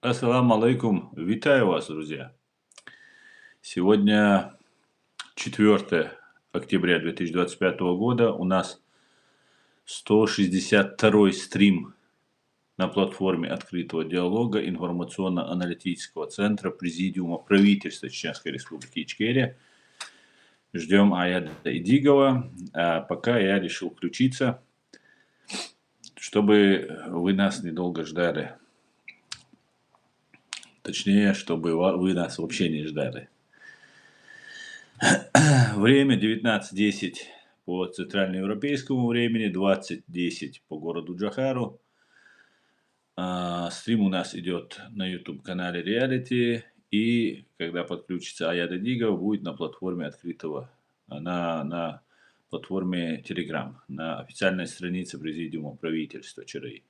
Ассаламу алейкум. Витаю вас, друзья. Сегодня 4 октября 2025 года. У нас 162-й стрим на платформе открытого диалога информационно-аналитического центра Президиума правительства Чеченской Республики Ичкерия. Ждем Аяда Идигова. А пока я решил включиться, чтобы вы нас недолго ждали. Точнее, чтобы вы нас вообще не ждали. Время 19:10 по центральноевропейскому времени, 20:10 по городу Джахару. Стрим у нас идет на YouTube-канале Reality. И когда подключится Аяда Дигова, будет на платформе открытого, на платформе Telegram, на официальной странице Президиума правительства ЧРИ.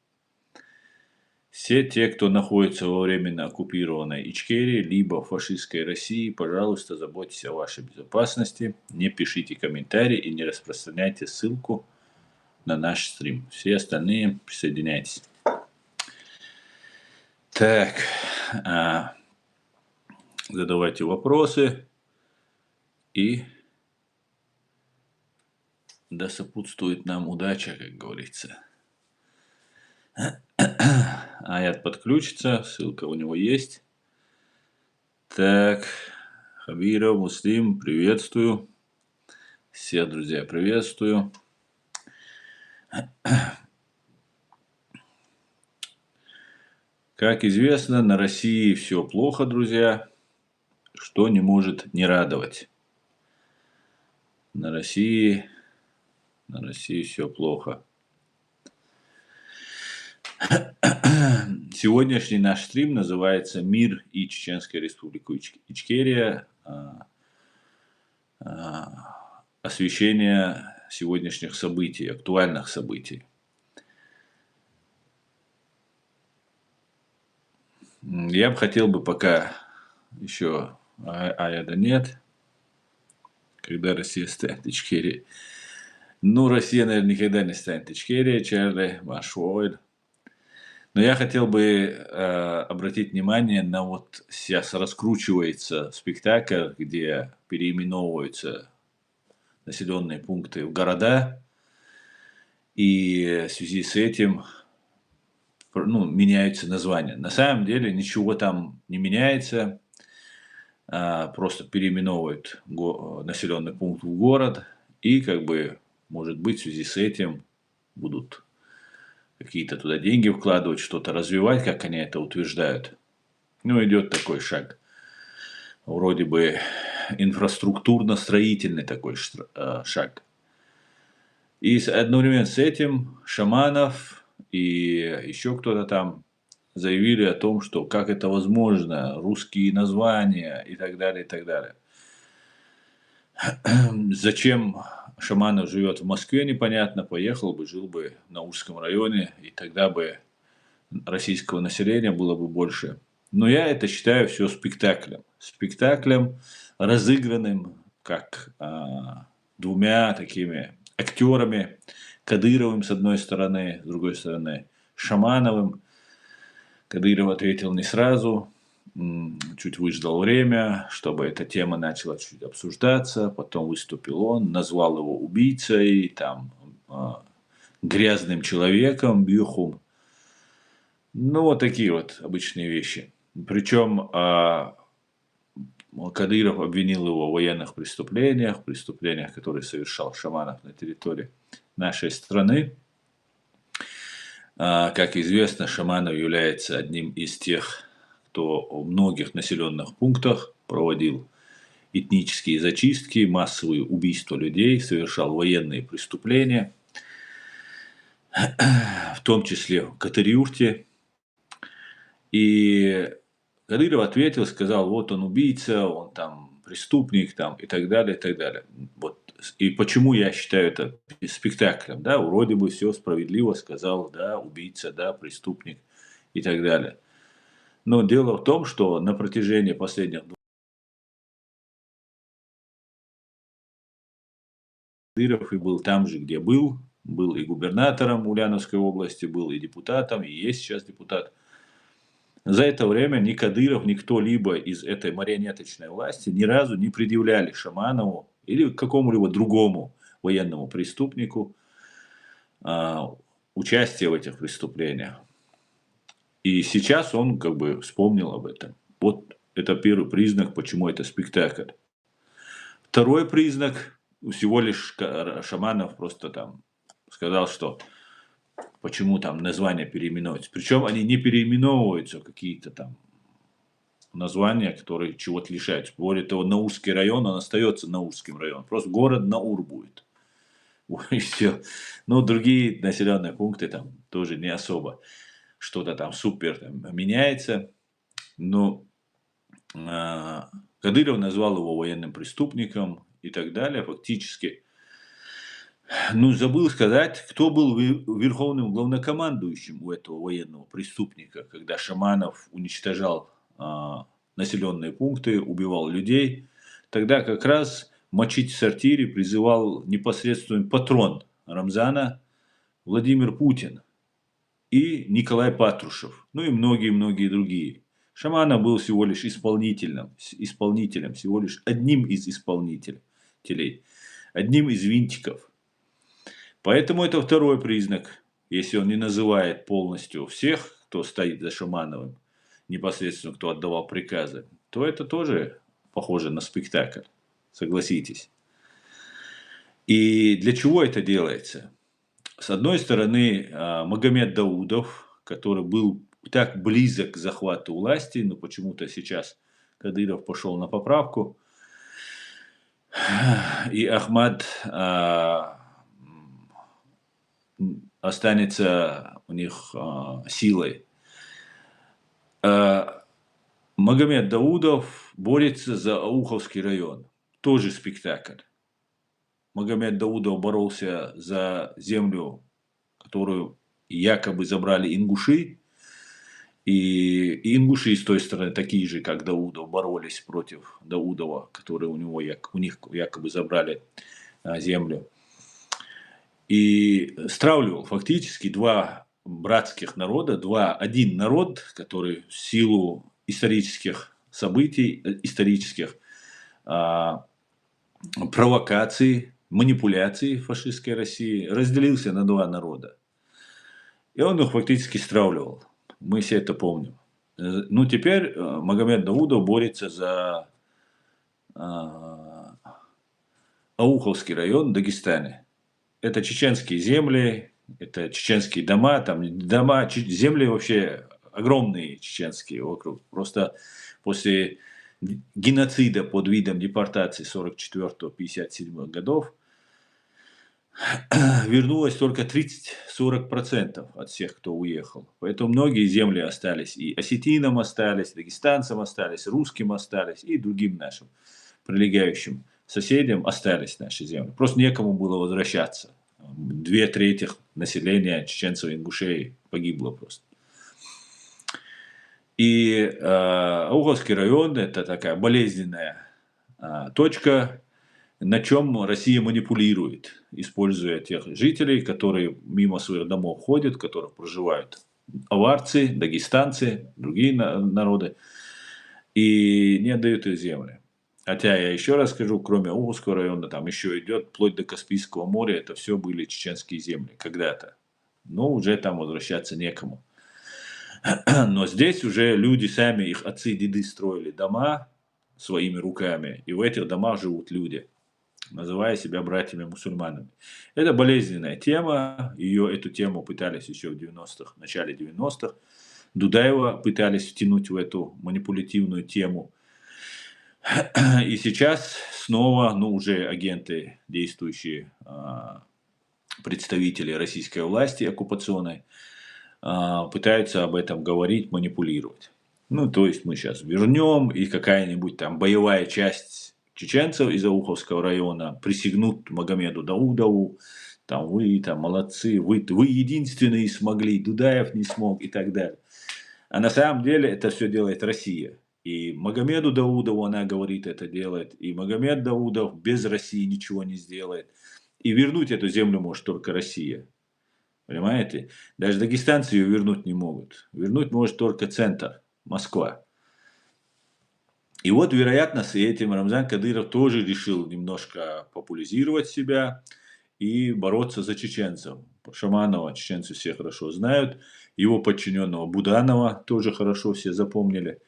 Все те, кто находится во временно оккупированной Ичкерии, либо фашистской России, пожалуйста, заботьтесь о вашей безопасности, не пишите комментарии и не распространяйте ссылку на наш стрим. Все остальные присоединяйтесь. Так, задавайте вопросы и да сопутствует нам удача, как говорится. Аят подключится, ссылка у него есть. Так, Хабиров, Муслим, приветствую. Всех, друзья, приветствую. Как известно, на России все плохо, друзья, что не может не радовать. На России все плохо. Сегодняшний наш стрим называется «Мир и Чеченская Республика Ичкерия». Освещение сегодняшних событий, актуальных событий. Я бы хотел пока еще Аяда нет, когда Россия станет Ичкерией. Ну, Россия, наверное, никогда не станет Ичкерией, Чарли, Машуэль. Но я хотел бы обратить внимание на вот сейчас раскручивается спектакль, где переименовываются населенные пункты в города, и в связи с этим меняются названия. На самом деле ничего там не меняется, просто переименовывают населенный пункт в город, и может быть, в связи с этим будут какие-то туда деньги вкладывать, что-то развивать, как они это утверждают. Идет такой шаг. Вроде бы инфраструктурно-строительный такой шаг. И одновременно с этим Шаманов и еще кто-то там заявили о том, что как это возможно, русские названия и так далее, и так далее. Зачем Шаманов живет в Москве, непонятно, поехал бы, жил бы в Наурском районе, и тогда бы российского населения было бы больше. Но я это считаю все спектаклем. Спектаклем, разыгранным как двумя такими актерами. Кадыровым с одной стороны, с другой стороны Шамановым. Кадыров ответил не сразу, чуть выждал время, чтобы эта тема начала чуть обсуждаться. Потом выступил он, назвал его убийцей, грязным человеком, бьюхум. Вот такие вот обычные вещи. Причем Кадыров обвинил его в военных преступлениях, которые совершал Шаманов на территории нашей страны. Как известно, Шаманов является одним из тех, кто в многих населенных пунктах проводил этнические зачистки, массовые убийства людей, совершал военные преступления, в том числе в Катыриурте. И Кадыров ответил, сказал, вот он убийца, он там преступник, там, и так далее, и так далее. Вот. И почему я считаю это спектаклем, да, вроде бы все справедливо сказал, да, убийца, да, преступник и так далее. Но дело в том, что на протяжении последних Кадыров и был там же, где был и губернатором Ульяновской области, был и депутатом, и есть сейчас депутат. За это время ни Кадыров, ни кто-либо из этой марионеточной власти ни разу не предъявляли Шаманову или какому-либо другому военному преступнику а, участие в этих преступлениях. И сейчас он как бы вспомнил об этом. Вот это первый признак, почему это спектакль. Второй признак, всего лишь Шаманов просто там сказал, что почему там названия переименовываются. Причем они не переименовываются, какие-то там названия, которые чего-то лишаются. Более того, Наурский район, он остается Наурским районом. Просто город Наур будет. И все. Но другие населенные пункты там тоже не особо что-то там супер там, меняется. Но Кадыров назвал его военным преступником и так далее. Фактически, ну, забыл сказать, кто был верховным главнокомандующим у этого военного преступника, когда Шаманов уничтожал населенные пункты, убивал людей. Тогда как раз мочить в сортире призывал непосредственно патрон Рамзана Владимир Путин и Николай Патрушев, ну и многие-многие другие. Шаманов был всего лишь исполнителем, всего лишь одним из исполнителей, одним из винтиков. Поэтому это второй признак, если он не называет полностью всех, кто стоит за Шамановым, непосредственно кто отдавал приказы, то это тоже похоже на спектакль, согласитесь. И для чего это делается? С одной стороны, Магомед Даудов, который был так близок к захвату власти, но почему-то сейчас Кадыров пошел на поправку, и Ахмад останется у них силой. Магомед Даудов борется за Ауховский район. Тоже спектакль. Магомед Даудов боролся за землю, которую якобы забрали ингуши. И ингуши с той стороны, такие же, как Даудов, боролись против Даудова, которые у них якобы забрали землю. И стравливал фактически два братских народа, один народ, который в силу исторических событий, исторических провокаций, манипуляций фашистской России разделился на два народа. И он их фактически стравливал. Мы все это помним. Ну, теперь Магомед Даудов борется за Ауховский район в Дагестане. Это чеченские земли, это чеченские дома, земли вообще огромные чеченские вокруг. Просто после геноцида под видом депортации 44-57 годов вернулось только 30-40% от всех, кто уехал. Поэтому многие земли остались. И осетинам остались, дагестанцам остались, русским остались, и другим нашим прилегающим соседям остались наши земли. Просто некому было возвращаться. 2/3 населения чеченцев и ингушей погибло просто. И Ауховский район – это такая болезненная точка, на чем Россия манипулирует, используя тех жителей, которые мимо своих домов ходят, в которых проживают аварцы, дагестанцы, другие народы, и не отдают их земли. Хотя я еще раз скажу, кроме Ауховского района, там еще идет вплоть до Каспийского моря, это все были чеченские земли когда-то. Но уже там возвращаться некому. Но здесь уже люди сами, их отцы и деды строили дома своими руками, и в этих домах живут люди, называя себя братьями-мусульманами. Это болезненная тема, эту тему пытались еще в 90-х, в начале 90-х. Дудаева пытались втянуть в эту манипулятивную тему. И сейчас снова, уже агенты, действующие представители российской власти оккупационной, пытаются об этом говорить, манипулировать. То есть мы сейчас вернем, и какая-нибудь там боевая часть чеченцев из Ауховского района присягнут Магомеду Даудову, вы молодцы, вы единственные смогли, Дудаев не смог и так далее. А на самом деле это все делает Россия. И Магомеду Даудову она говорит, это делает, и Магомед Даудов без России ничего не сделает. И вернуть эту землю может только Россия. Понимаете? Даже дагестанцы ее вернуть не могут. Вернуть может только центр. Москва. И вот, вероятно, с этим Рамзан Кадыров тоже решил немножко популяризировать себя и бороться за чеченцев. Шаманова чеченцы все хорошо знают, его подчиненного Буданова тоже хорошо все запомнили,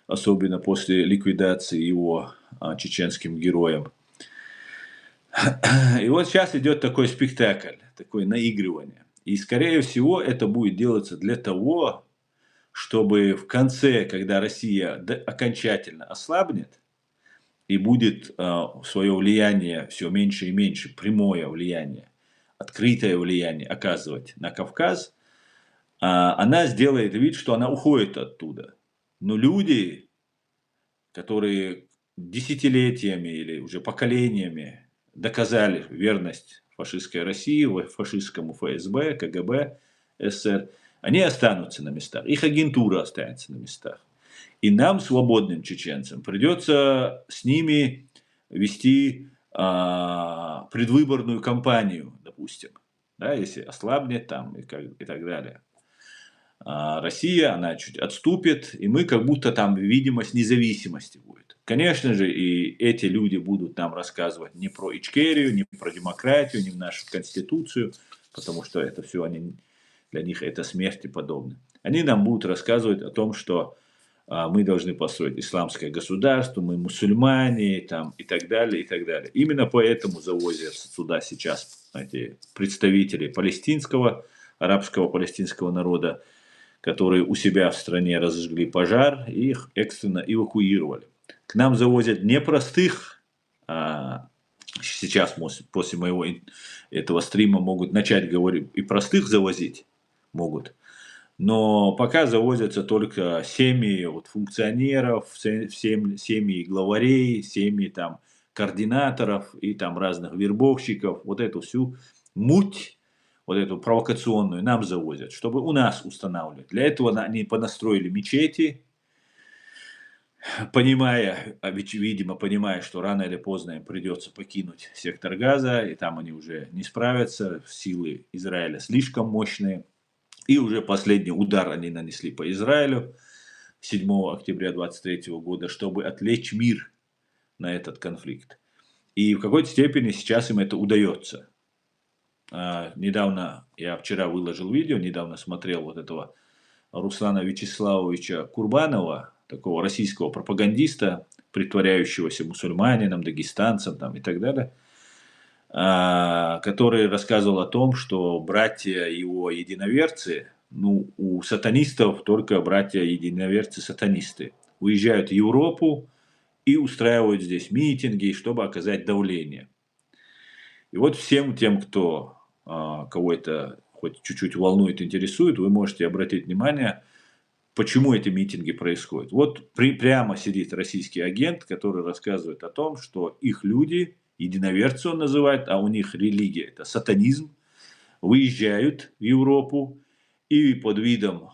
особенно после ликвидации его чеченским героем. И вот сейчас идет такой спектакль, такое наигрывание. И, скорее всего, это будет делаться для того, чтобы в конце, когда Россия окончательно ослабнет и будет свое влияние все меньше и меньше, прямое влияние, открытое влияние оказывать на Кавказ, она сделает вид, что она уходит оттуда. Но люди, которые десятилетиями или уже поколениями доказали верность фашистской России, фашистскому ФСБ, КГБ, СССР, они останутся на местах, их агентура останется на местах. И нам, свободным чеченцам, придется с ними вести предвыборную кампанию, допустим, да, если ослабнет там и так далее. Россия, она чуть отступит, и мы как будто там видимость независимости будет. Конечно же, и эти люди будут нам рассказывать не про Ичкерию, не про демократию, не в нашу конституцию, потому что это все для них это смерти подобно. Они нам будут рассказывать о том, что мы должны построить исламское государство, мы мусульмане там, и так далее, и так далее. Именно поэтому завозят сюда сейчас эти представители палестинского, арабского палестинского народа, которые у себя в стране разожгли пожар и их экстренно эвакуировали. К нам завозят не простых, сейчас после моего этого стрима могут начать говорить, и простых завозить могут, но пока завозятся только семьи вот, функционеров, семьи главарей, семьи там, координаторов и там разных вербовщиков, вот эту всю муть, вот эту провокационную нам завозят, чтобы у нас устанавливать. Для этого они понастроили мечети, понимая, видимо, понимая, что рано или поздно им придется покинуть сектор Газа, и там они уже не справятся, силы Израиля слишком мощные. И уже последний удар они нанесли по Израилю 7 октября 2023 года, чтобы отвлечь мир на этот конфликт. И в какой-то степени сейчас им это удается. Недавно, я вчера выложил видео, недавно смотрел вот этого Руслана Вячеславовича Курбанова, такого российского пропагандиста, притворяющегося мусульманином, дагестанцем там, и так далее, который рассказывал о том, что братья его единоверцы, ну, у сатанистов только братья-единоверцы-сатанисты, уезжают в Европу и устраивают здесь митинги, чтобы оказать давление. И вот всем тем, кто кого это хоть чуть-чуть волнует, интересует, вы можете обратить внимание, почему эти митинги происходят. Вот прямо сидит российский агент, который рассказывает о том, что их люди, единоверцы он называет, а у них религия это сатанизм, выезжают в Европу и под видом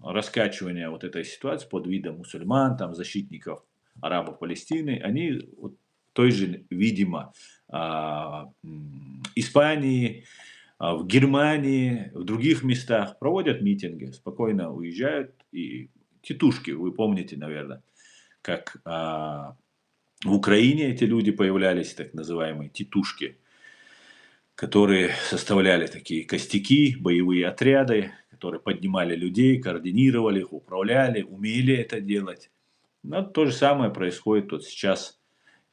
раскачивания вот этой ситуации, под видом мусульман, там, защитников арабов Палестины, они вот, той же, видимо, Испании, в Германии, в других местах проводят митинги, спокойно уезжают. И титушки, вы помните, наверное, как в Украине эти люди появлялись, так называемые титушки, которые составляли такие костяки, боевые отряды, которые поднимали людей, координировали их, управляли, умели это делать. Но то же самое происходит вот сейчас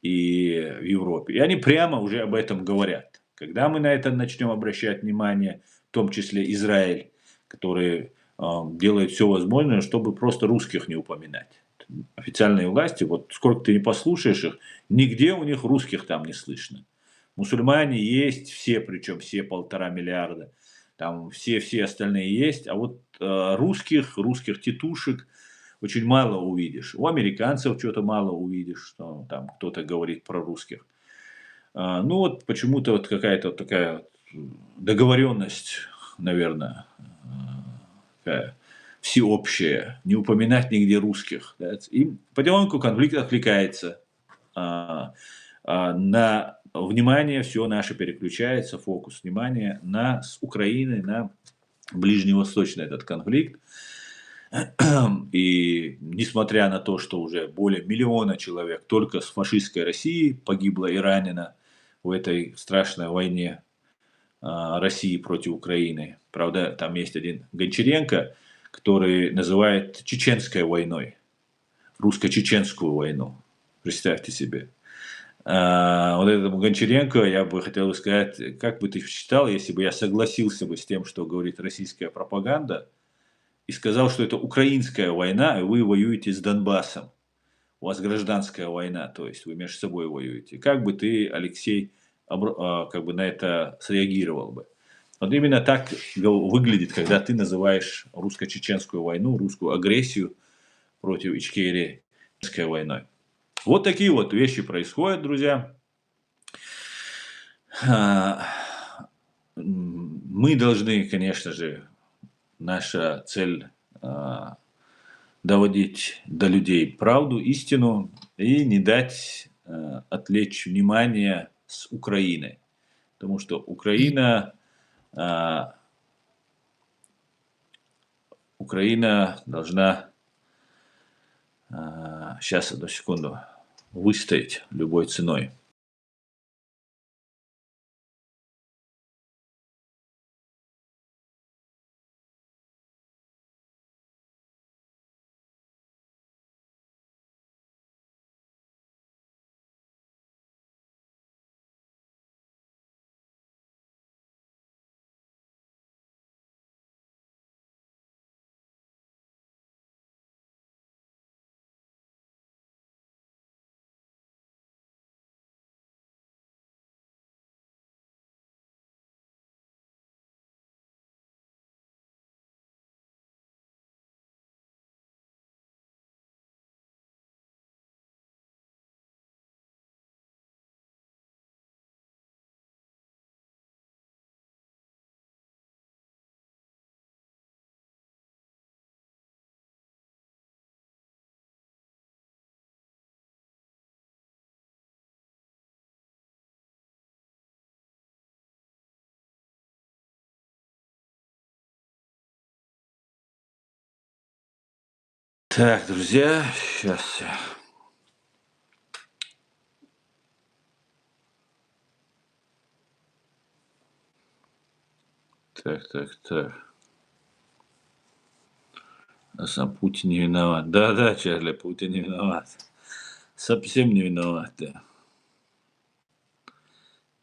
и в Европе. И они прямо уже об этом говорят. Когда мы на это начнем обращать внимание, в том числе Израиль, который делает все возможное, чтобы просто русских не упоминать. Официальные власти, вот сколько ты не послушаешь их, нигде у них русских там не слышно. Мусульмане есть все, причем все 1,5 миллиарда, там все остальные есть, а вот русских титушек очень мало увидишь. У американцев что-то мало увидишь, что там кто-то говорит про русских. Ну вот почему-то вот какая-то такая договоренность, наверное, такая всеобщая, не упоминать нигде русских. Да? И потихоньку конфликт отвлекается. На внимание все наше переключается, фокус внимания на Украины, на ближневосточный этот конфликт. И несмотря на то, что уже более миллиона человек только с фашистской России погибло и ранено в этой страшной войне России против Украины. Правда, там есть один Гончаренко, который называет чеченской войной, русско-чеченскую войну. Представьте себе. Вот этому Гончаренко я бы хотел сказать, как бы ты считал, если бы я согласился бы с тем, что говорит российская пропаганда, и сказал, что это украинская война, и вы воюете с Донбассом. У вас гражданская война, то есть вы между собой воюете. Как бы ты, Алексей, как бы на это среагировал бы? Вот именно так выглядит, когда ты называешь русско-чеченскую войну, русскую агрессию против Ичкерии войной. Вот такие вот вещи происходят, друзья. Мы должны, конечно же, наша цель доводить до людей правду, истину и не дать отвлечь внимание с Украины. Потому что Украина должна, сейчас, одну секунду, выстоять любой ценой. Так, друзья, сейчас я. Так. А сам Путин не виноват. Да, Чарли, Путин не виноват. Совсем не виноват, да.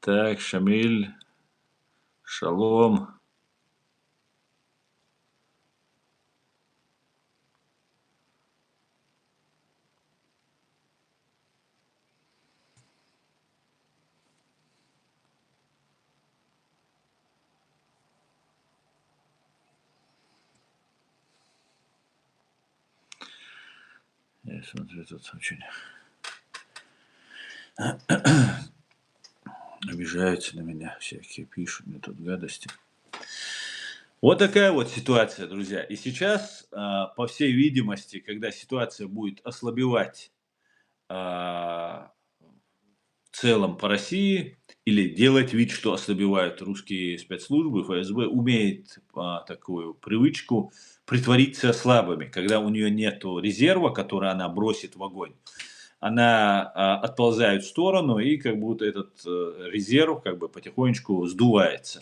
Так, Шамиль, шалом. Я смотрю, тут очень обижаются на меня, всякие пишут мне тут гадости. Вот такая вот ситуация, друзья. И сейчас, по всей видимости, когда ситуация будет ослабевать в целом по России, или делать вид, что ослабевают русские спецслужбы, ФСБ умеет такую привычку притвориться слабыми, когда у нее нет резерва, который она бросит в огонь. Она отползает в сторону, и как будто этот резерв как бы потихонечку сдувается.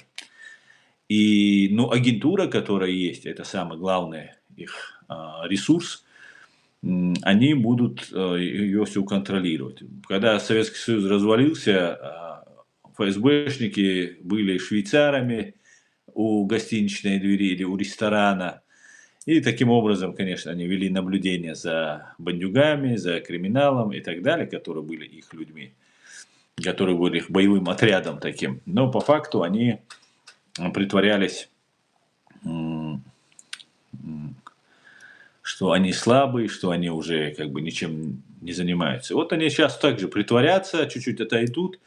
И, агентура, которая есть, это самый главный их ресурс, они будут ее все контролировать. Когда Советский Союз развалился, ФСБшники были швейцарами у гостиничной двери или у ресторана. И таким образом, конечно, они вели наблюдение за бандюгами, за криминалом и так далее, которые были их людьми, которые были их боевым отрядом таким. Но по факту они притворялись, что они слабые, что они уже как бы ничем не занимаются. Вот они сейчас также притворятся, чуть-чуть отойдут,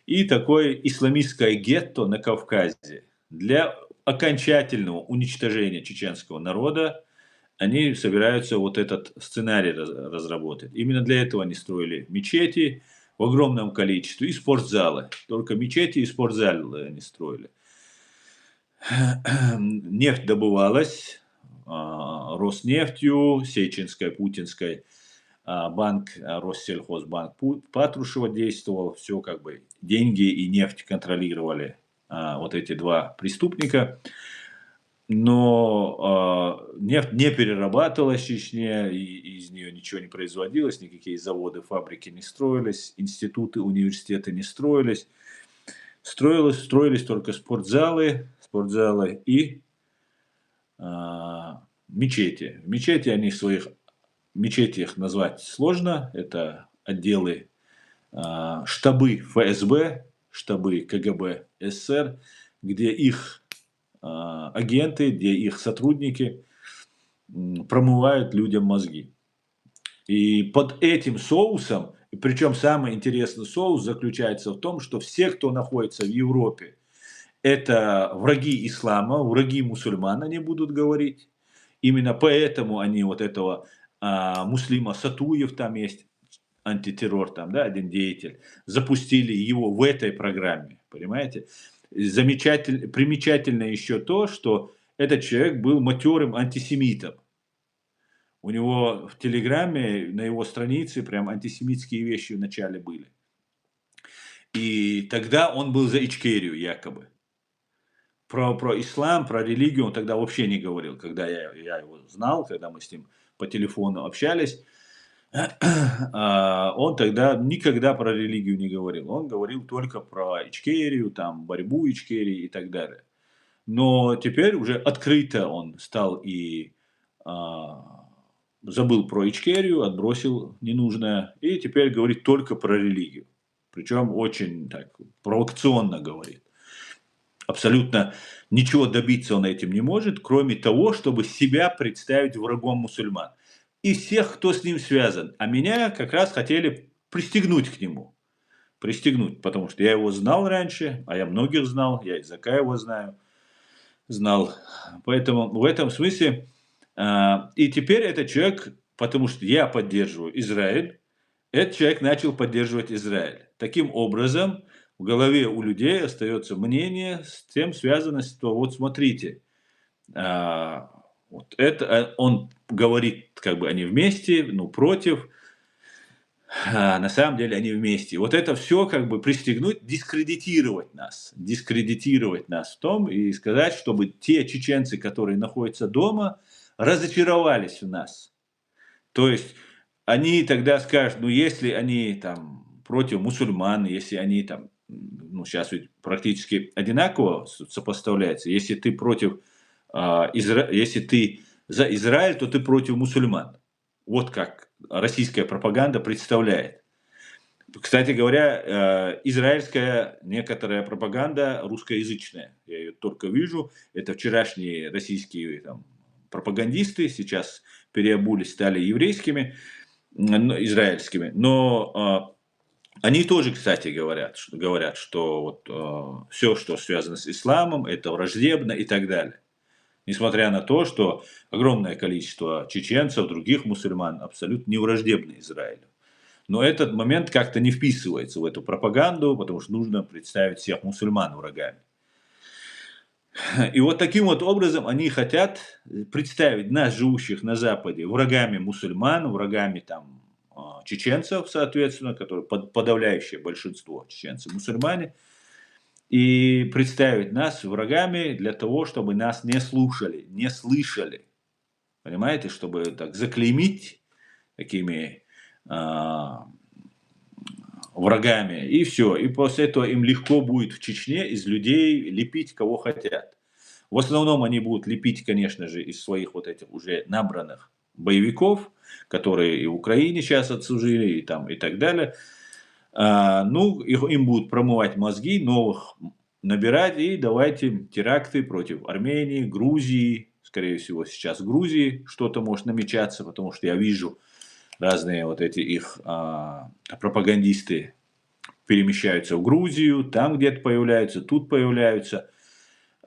и такое исламистское гетто на Кавказе для окончательного уничтожения чеченского народа. Они собираются вот этот сценарий разработать. Именно для этого они строили мечети в огромном количестве и спортзалы. Только мечети и спортзалы они строили. Нефть добывалась Роснефтью, Сеченской, Путинской, банк, Россельхозбанк Патрушева действовал, все как бы деньги и нефть контролировали вот эти два преступника. Но нефть не перерабатывалась в Чечне, и из нее ничего не производилось, никакие заводы, фабрики не строились, институты, университеты не строились. Строились только спортзалы и мечети. Мечети они в своих мечетях назвать сложно, это отделы, штабы ФСБ, штабы КГБ СССР, где их агенты, где их сотрудники промывают людям мозги. И под этим соусом, причем самый интересный соус заключается в том, что все, кто находится в Европе, это враги ислама, враги мусульман, они будут говорить. Именно поэтому они вот этого Муслима Сатуев, там есть антитеррор, там, да, один деятель, запустили его в этой программе, понимаете? Примечательно еще то, что этот человек был матерым антисемитом. У него в Телеграме, на его странице, прям антисемитские вещи вначале были. И тогда он был за Ичкерию якобы. Про ислам, про религию он тогда вообще не говорил. Когда я его знал, когда мы с ним по телефону общались, он тогда никогда про религию не говорил. Он говорил только про Ичкерию, там, борьбу Ичкерии и так далее. Но теперь уже открыто он стал и забыл про Ичкерию, отбросил ненужное, и теперь говорит только про религию. Причем очень так провокационно говорит. Абсолютно ничего добиться он этим не может, кроме того, чтобы себя представить врагом мусульман. И всех, кто с ним связан. А меня как раз хотели пристегнуть к нему. Пристегнуть, потому что я его знал раньше, а я многих знал, я и Закаева знал. Поэтому в этом смысле... И теперь этот человек, потому что я поддерживаю Израиль, этот человек начал поддерживать Израиль. Таким образом, в голове у людей остается мнение, с тем связано, что вот смотрите, вот это он говорит, как бы они вместе, ну против, на самом деле они вместе. Вот это все как бы пристегнуть, дискредитировать нас в том и сказать, чтобы те чеченцы, которые находятся дома, разочаровались в нас. То есть они тогда скажут, ну если они там против мусульман, если они там, ну сейчас ведь практически одинаково сопоставляется, если ты против, если ты за Израиль, то ты против мусульман. Вот как российская пропаганда представляет. Кстати говоря, израильская некоторая пропаганда русскоязычная. Я ее только вижу. Это вчерашние российские там, пропагандисты, сейчас переобулись, стали еврейскими, израильскими. Но они тоже, кстати, говорят, что вот, все, что связано с исламом, это враждебно и так далее. Несмотря на то, что огромное количество чеченцев, других мусульман абсолютно не враждебны Израилю. Но этот момент как-то не вписывается в эту пропаганду, потому что нужно представить всех мусульман врагами. И вот таким вот образом они хотят представить нас, живущих на Западе, врагами мусульман, врагами там, чеченцев, соответственно, которые подавляющее большинство чеченцев мусульмане, и представить нас врагами для того, чтобы нас не слушали, не слышали. Понимаете, чтобы так заклеймить такими врагами, и все. И после этого им легко будет в Чечне из людей лепить кого хотят. В основном они будут лепить, конечно же, из своих вот этих уже набранных боевиков, которые и в Украине сейчас отслужили, и там, и так далее. Ну, им будут промывать мозги, новых набирать, и давайте теракты против Армении, Грузии, скорее всего, сейчас в Грузии что-то может намечаться, потому что я вижу, разные вот эти их пропагандисты перемещаются в Грузию, там где-то появляются, тут появляются.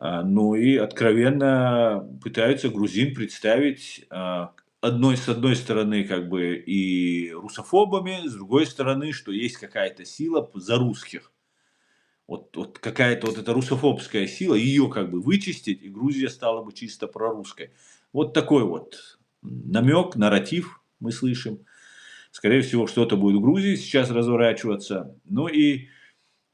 Ну и откровенно пытаются грузин представить с одной стороны как бы и русофобами, с другой стороны, что есть какая-то сила за русских. Вот какая-то вот эта русофобская сила, ее как бы вычистить, и Грузия стала бы чисто прорусской. Вот такой вот намек, нарратив мы слышим. Скорее всего, что-то будет в Грузии сейчас разворачиваться. Ну и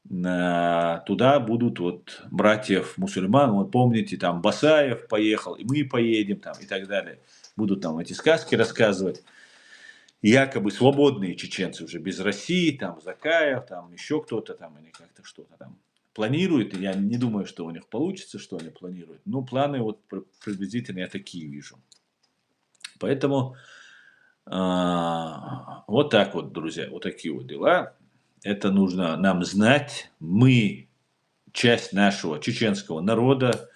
туда будут вот братьев мусульман. Вот помните, там Басаев поехал, и мы поедем, там, и так далее. Будут там эти сказки рассказывать. Якобы свободные чеченцы уже без России, там Закаев, там еще кто-то там, или как-то что-то там планирует. Я не думаю, что у них получится, что они планируют. Но планы вот приблизительно я такие вижу. Поэтому вот так вот, друзья, вот такие вот дела. Это нужно нам знать. Мы, часть нашего чеченского народа,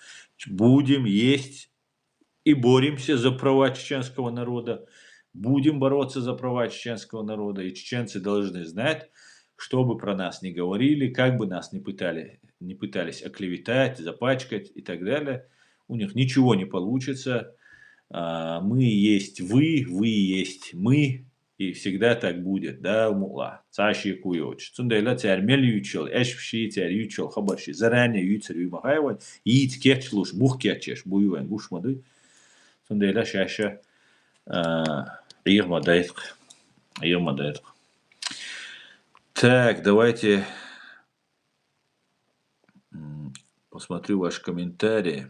будем есть и боремся за права чеченского народа. Будем бороться за права чеченского народа. И чеченцы должны знать, что бы про нас ни говорили, как бы нас не пытались оклеветать, запачкать и так далее. У них ничего не получится. Мы есть вы есть мы, и всегда так будет. Да, мула. Цаши куйоч. Цундайла цармел ючел, эшпши цар ючел, хабарши. Заранее юцар юмахайван, иит кетчлуш, бух кетчеш, буювен, гушмады. Цундайла шаша ирмадайтх. Ирмадайтх. Так, давайте посмотрю ваши комментарии.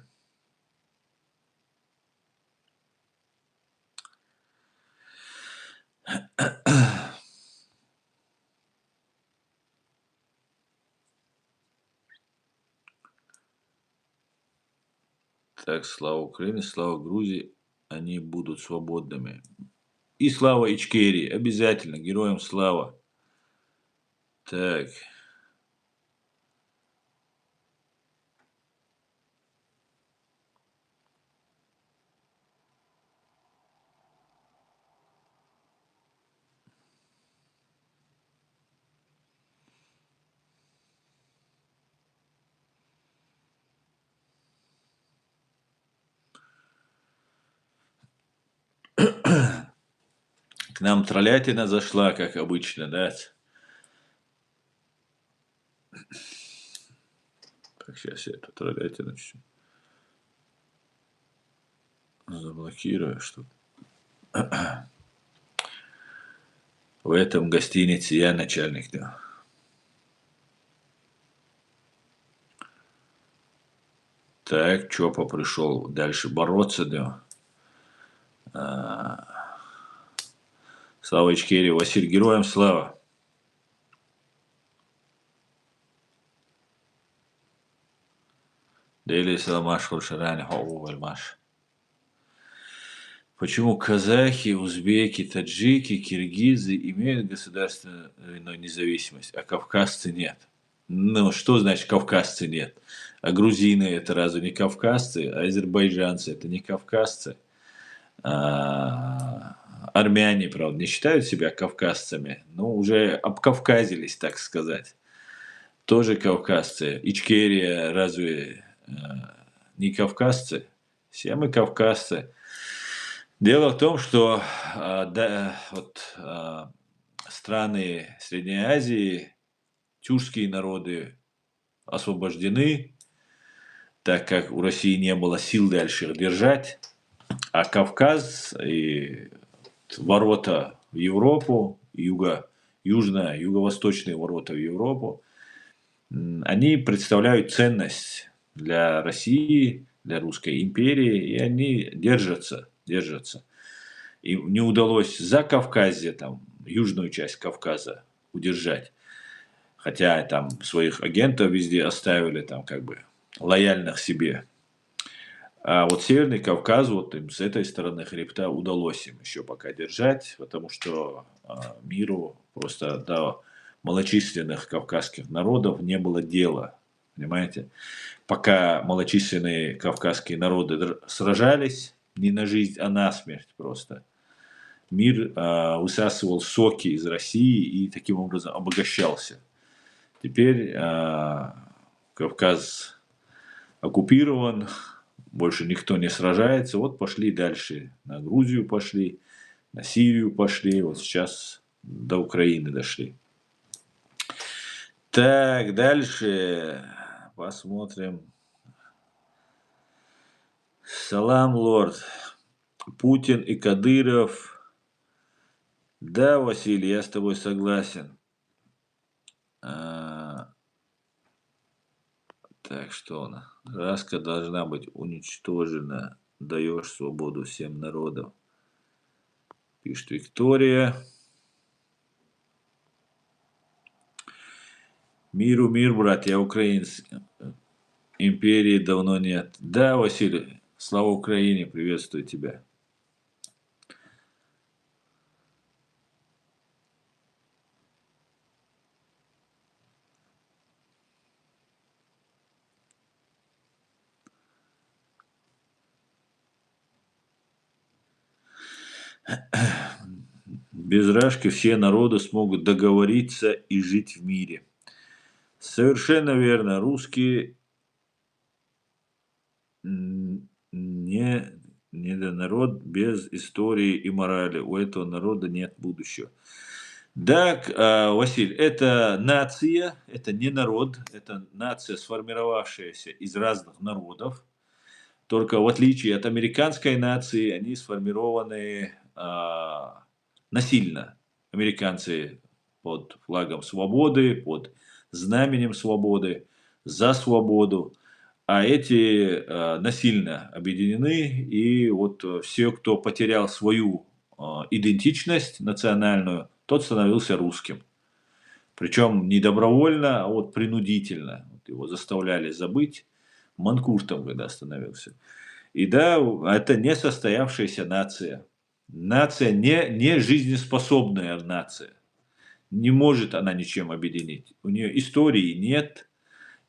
Так, слава Украине, слава Грузии, они будут свободными. И слава Ичкерии, обязательно, героям слава. Так. К нам троллятина зашла, как обычно, да? Так, сейчас я эту троллятину чуть заблокирую, чтобы... В этом гостинице я начальник, да. Так, Чопа пришел дальше бороться, да. Слава Ичкерии, Василь, героям слава. Дели Саламаш Хуршарани Вальмаш. Почему казахи, узбеки, таджики, киргизы имеют государственную независимость, а кавказцы нет? Ну, что значит кавказцы нет? А грузины это разве не кавказцы? А азербайджанцы это не кавказцы? Армяне, правда, не считают себя кавказцами, но уже обкавказились, так сказать. Тоже кавказцы. Ичкерия разве не кавказцы? Все мы кавказцы. Дело в том, что страны Средней Азии, тюркские народы освобождены, так как у России не было сил дальше их держать, а Кавказ и ворота в Европу, юго-восточные ворота в Европу, они представляют ценность для России, для Русской империи, и они держатся. И не удалось за Кавказье, там, южную часть Кавказа удержать. Хотя там своих агентов везде оставили, там, как бы, лояльных себе. А вот Северный Кавказ, вот им с этой стороны хребта удалось им еще пока держать, потому что миру просто до малочисленных кавказских народов не было дела. Понимаете? Пока малочисленные кавказские народы сражались, не на жизнь, а на смерть просто. Мир высасывал соки из России и таким образом обогащался. Теперь Кавказ оккупирован, больше никто не сражается. Вот пошли дальше. На Грузию пошли, на Сирию пошли. Вот сейчас до Украины дошли. Так, дальше посмотрим. Салам, лорд. Путин и Кадыров. Да, Василий, я с тобой согласен. А, так что она. Раска должна быть уничтожена. Даешь свободу всем народам. Пишет Виктория. Миру мир, брат, я украинец. Империи давно нет. Да, Василий, слава Украине, приветствую тебя. Без Рашки все народы смогут договориться и жить в мире. Совершенно верно. Русские не, не народ без истории и морали. У этого народа нет будущего. Да, Василь, это нация, это не народ, это нация, сформировавшаяся из разных народов. Только в отличие от американской нации, они сформированы насильно. Американцы под флагом свободы, под знаменем свободы, за свободу. А эти насильно объединены, и вот все, кто потерял свою идентичность национальную, тот становился русским. Причем не добровольно, а вот принудительно. Вот его заставляли забыть. Манкуртом, когда становился. И да, это не состоявшаяся нация. Нация не жизнеспособная нация. Не может она ничем объединить. У нее истории нет.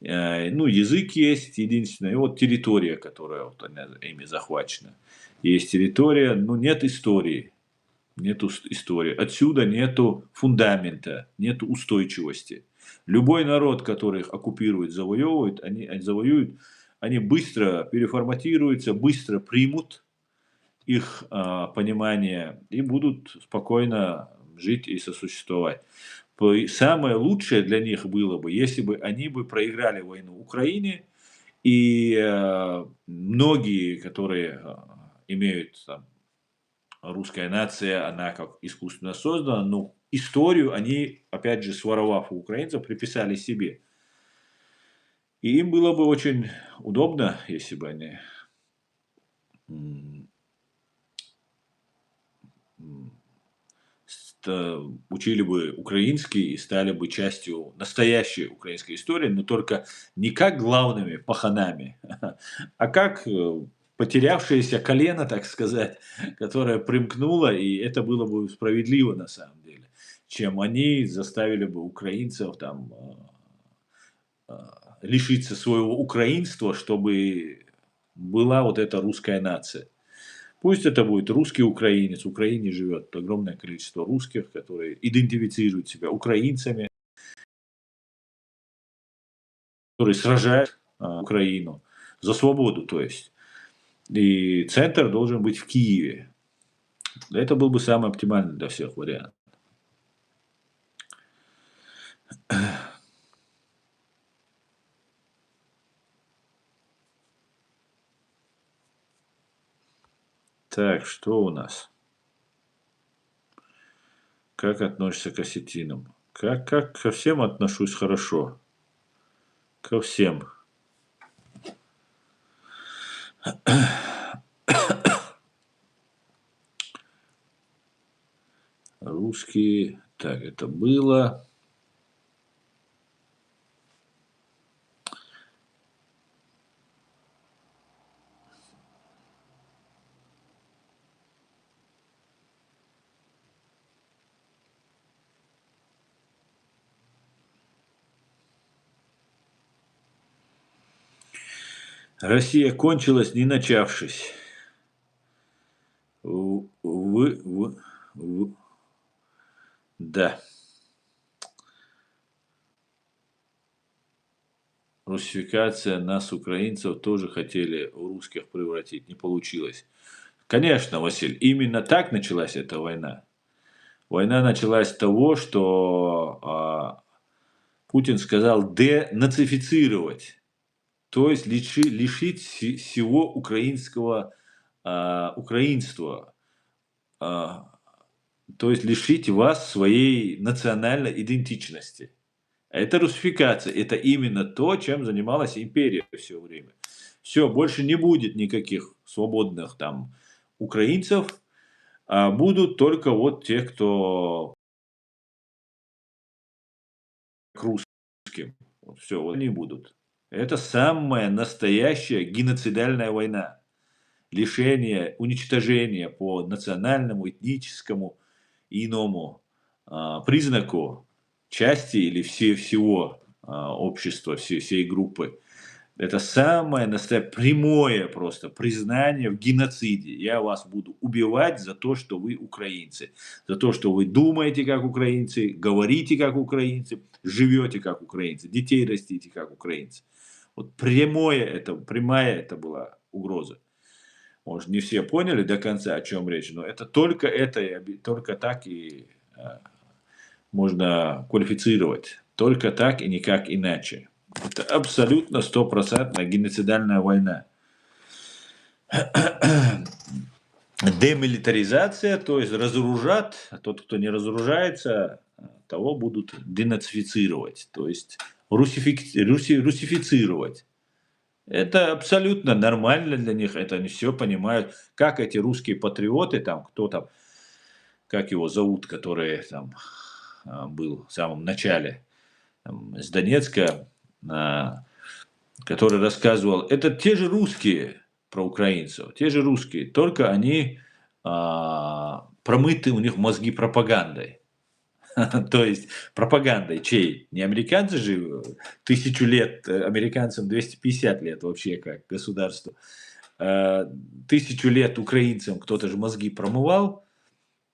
Ну, язык есть единственное. И вот территория, которая вот ими захвачена. Есть территория, но нет истории. Нету истории. Отсюда нету фундамента, нету устойчивости. Любой народ, который их оккупирует, завоевывает, они завоюют, они быстро переформатируются, быстро примут их понимание и будут спокойно жить и сосуществовать. Самое лучшее для них было бы, если бы они бы проиграли войну в Украине, и многие, которые имеют там, русская нация, она как искусственно создана, но историю они, опять же, своровав у украинцев, приписали себе. И им было бы очень удобно, если бы они учили бы украинский и стали бы частью настоящей украинской истории, но только не как главными паханами, а как потерявшееся колено, так сказать, которое примкнуло, и это было бы справедливо на самом деле, чем они заставили бы украинцев там лишиться своего украинства, чтобы была вот эта русская нация. Пусть это будет русский украинец. В Украине живет огромное количество русских, которые идентифицируют себя украинцами, которые сражают Украину за свободу, то есть. И центр должен быть в Киеве. Это был бы самый оптимальный для всех вариант. Так, что у нас? Как относишься к осетинам? Как ко всем отношусь хорошо. Ко всем. Русские. Так, это было. Россия кончилась, не начавшись. Да. Русификация нас, украинцев, тоже хотели у русских превратить, не получилось. Конечно, Василь, именно так началась эта война. Война началась с того, что Путин сказал денацифицировать, то есть лишить всего украинского украинство, а, то есть лишить вас своей национальной идентичности. Это русификация, это именно то, чем занималась империя все время. Все, больше не будет никаких свободных там украинцев, а будут только вот те, кто к русским. Вот все, вот они будут. Это самая настоящая геноцидальная война. Лишение, уничтожение по национальному, этническому и иному признаку части или всего общества, всей группы. Это самое настоящее, прямое просто признание в геноциде. Я вас буду убивать за то, что вы украинцы. За то, что вы думаете как украинцы, говорите как украинцы, живете как украинцы, детей растите как украинцы. Вот прямая это была угроза. Может, не все поняли до конца, о чем речь, но только так и можно квалифицировать. Только так и никак иначе. Это абсолютно стопроцентная геноцидальная война. Демилитаризация, то есть разоружат, а тот, кто не разоружается, того будут денацифицировать, то есть русифицировать. Это абсолютно нормально для них, это они все понимают, как эти русские патриоты, там, кто там, как его зовут, который там был в самом начале, там, с Донецка, который рассказывал, это те же русские про украинцев, те же русские, только они промыты, у них мозги пропагандой. То есть пропагандой чей? Не американцы же 1000 лет, американцам 250 лет вообще как государству. 1000 лет украинцам кто-то же мозги промывал,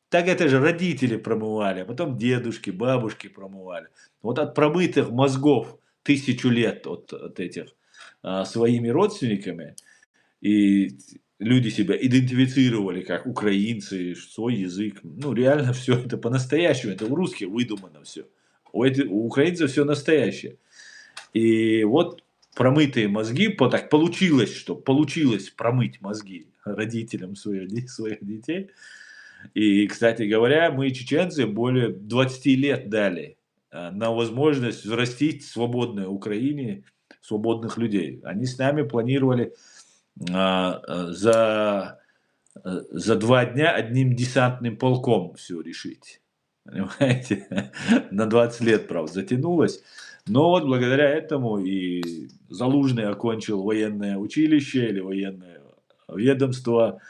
так это же родители промывали, а потом дедушки, бабушки промывали. Вот от промытых мозгов 1000 лет от этих своими родственниками, и люди себя идентифицировали как украинцы, свой язык. Ну, реально все это по-настоящему, это у русских выдумано все. У украинцев все настоящее. И вот промытые мозги, так получилось, что получилось промыть мозги родителям своих детей. И, кстати говоря, мы, чеченцы, более 20 лет дали на возможность взрастить свободной Украине свободных людей. Они с нами планировали за 2 дня одним десантным полком все решить. Понимаете? На 20 лет, правда, затянулось. Но вот благодаря этому и Залужный окончил военное училище или военное ведомство,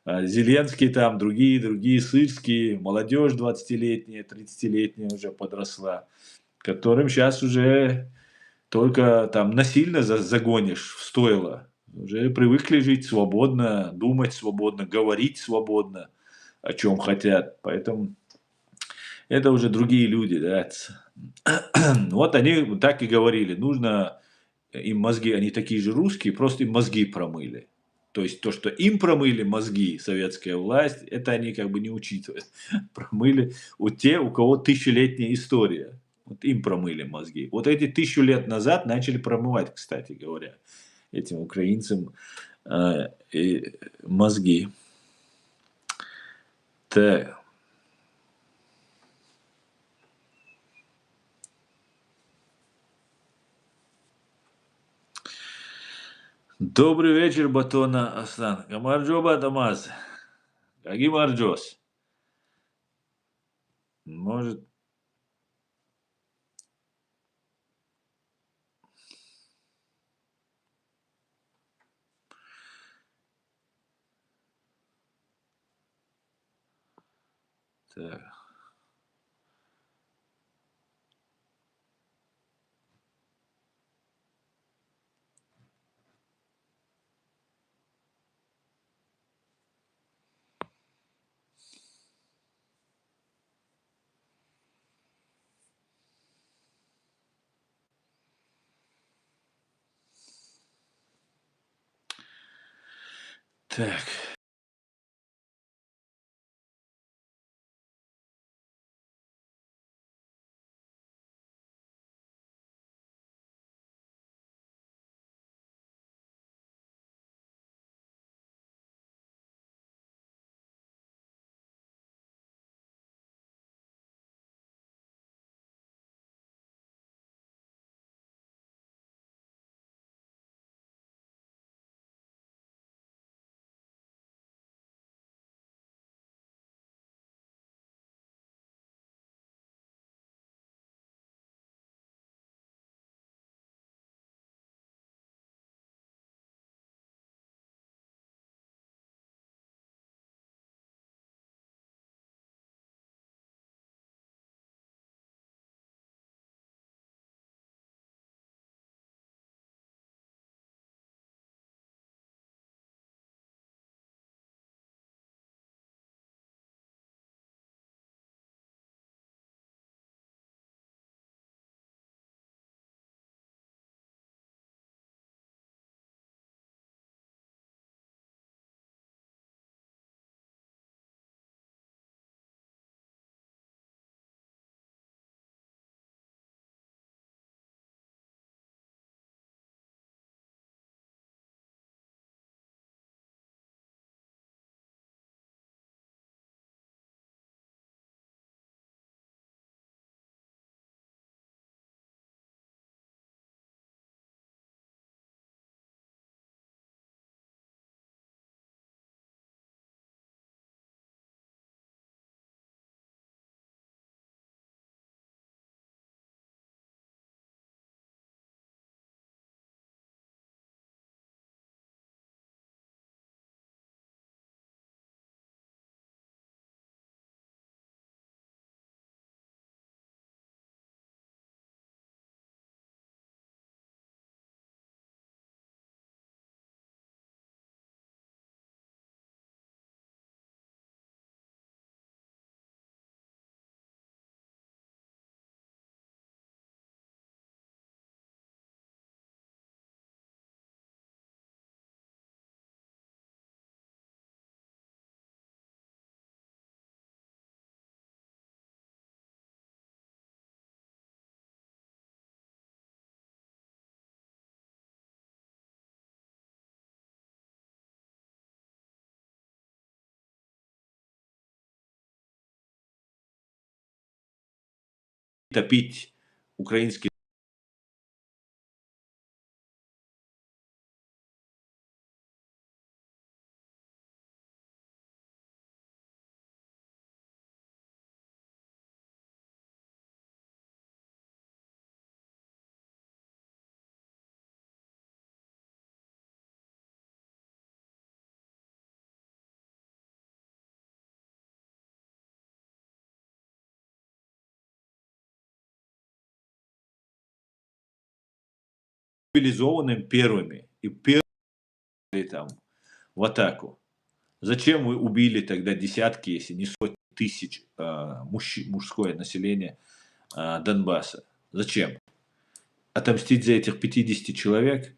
Зеленский там, другие сырские, молодежь 20-летняя, 30-летняя уже подросла, которым сейчас уже только там насильно загонишь в стойло. Уже привыкли жить свободно, думать свободно, говорить свободно, о чем хотят. Поэтому это уже другие люди, да. Вот они так и говорили, нужно им мозги, они такие же русские, просто им мозги промыли. То есть то, что им промыли мозги, советская власть, это они как бы не учитывают. Промыли у кого 1000-летняя история. Вот им промыли мозги. Вот эти 1000 лет назад начали промывать, кстати говоря, этим украинцам и мозги. Так. Добрый вечер, Батона Аслан. Гамарджоба Дамаз. Какие марджос? Может, так. Так. топить украинский мобилизованным первыми и первыми там в атаку. Зачем вы убили тогда десятки, если не сотни тысяч мужское население Донбасса? Зачем? Отомстить за этих 50 человек?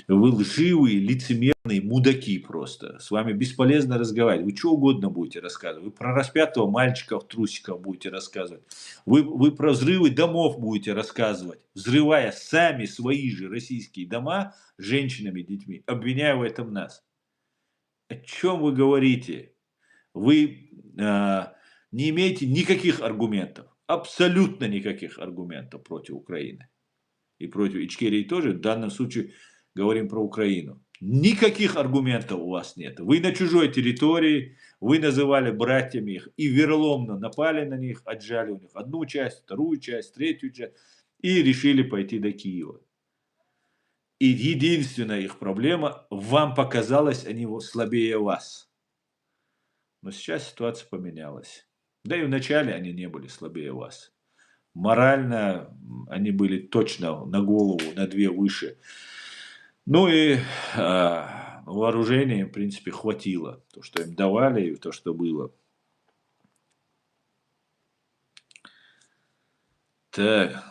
Вы лживые, лицемерные мудаки просто. С вами бесполезно разговаривать. Вы что угодно будете рассказывать. Вы про распятого мальчика в трусиках будете рассказывать. Вы про взрывы домов будете рассказывать, взрывая сами свои же российские дома женщинами и детьми, обвиняя в этом нас. О чем вы говорите? Вы не имеете никаких аргументов, абсолютно никаких аргументов против Украины. И против Ичкерии тоже, в данном случае говорим про Украину. Никаких аргументов у вас нет. Вы на чужой территории, вы называли братьями их и вероломно напали на них, отжали у них одну часть, вторую часть, третью часть и решили пойти до Киева. И единственная их проблема, вам показалось, они слабее вас. Но сейчас ситуация поменялась. Да и вначале они не были слабее вас. Морально они были точно на голову, на 2 выше. Ну и вооружения им, в принципе, хватило. То, что им давали, и то, что было. Так.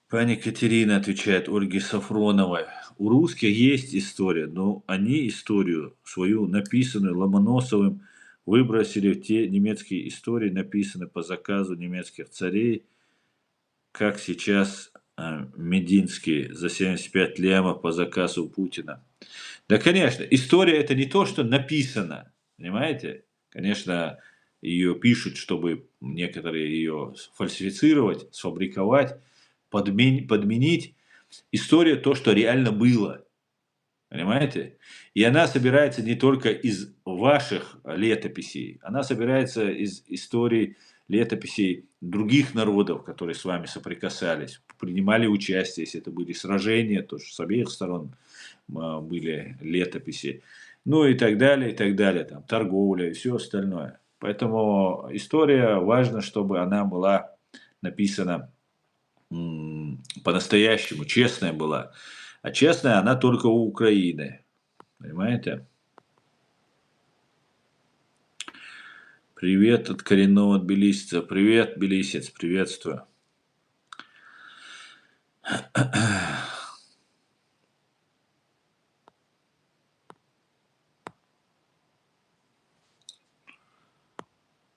Пани Катерина отвечает Ольге Сафроновой. У русских есть история, но они историю свою, написанную Ломоносовым, выбросили в те немецкие истории, написанные по заказу немецких царей, как сейчас Мединский за 75 лямов по заказу Путина. Да, конечно, история это не то, что написано, понимаете? Конечно, ее пишут, чтобы некоторые ее фальсифицировать, сфабриковать, подменить. История то, что реально было, понимаете? И она собирается не только из ваших летописей, она собирается из историй летописей других народов, которые с вами соприкасались, принимали участие, если это были сражения, то с обеих сторон были летописи, ну и так далее, там, торговля и все остальное. Поэтому история, важно, чтобы она была написана по-настоящему, честная была. А честная она только у Украины. Понимаете? Привет от коренного тбилисца. Привет, тбилисец, приветствую.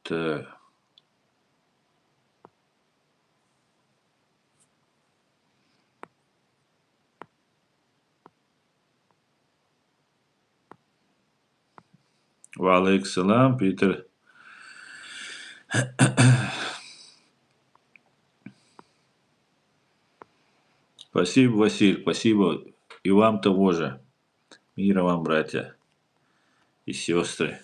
Так. Валейк салам, Питер. Спасибо, Василь, спасибо. И вам того же. Мира вам, братья и сестры.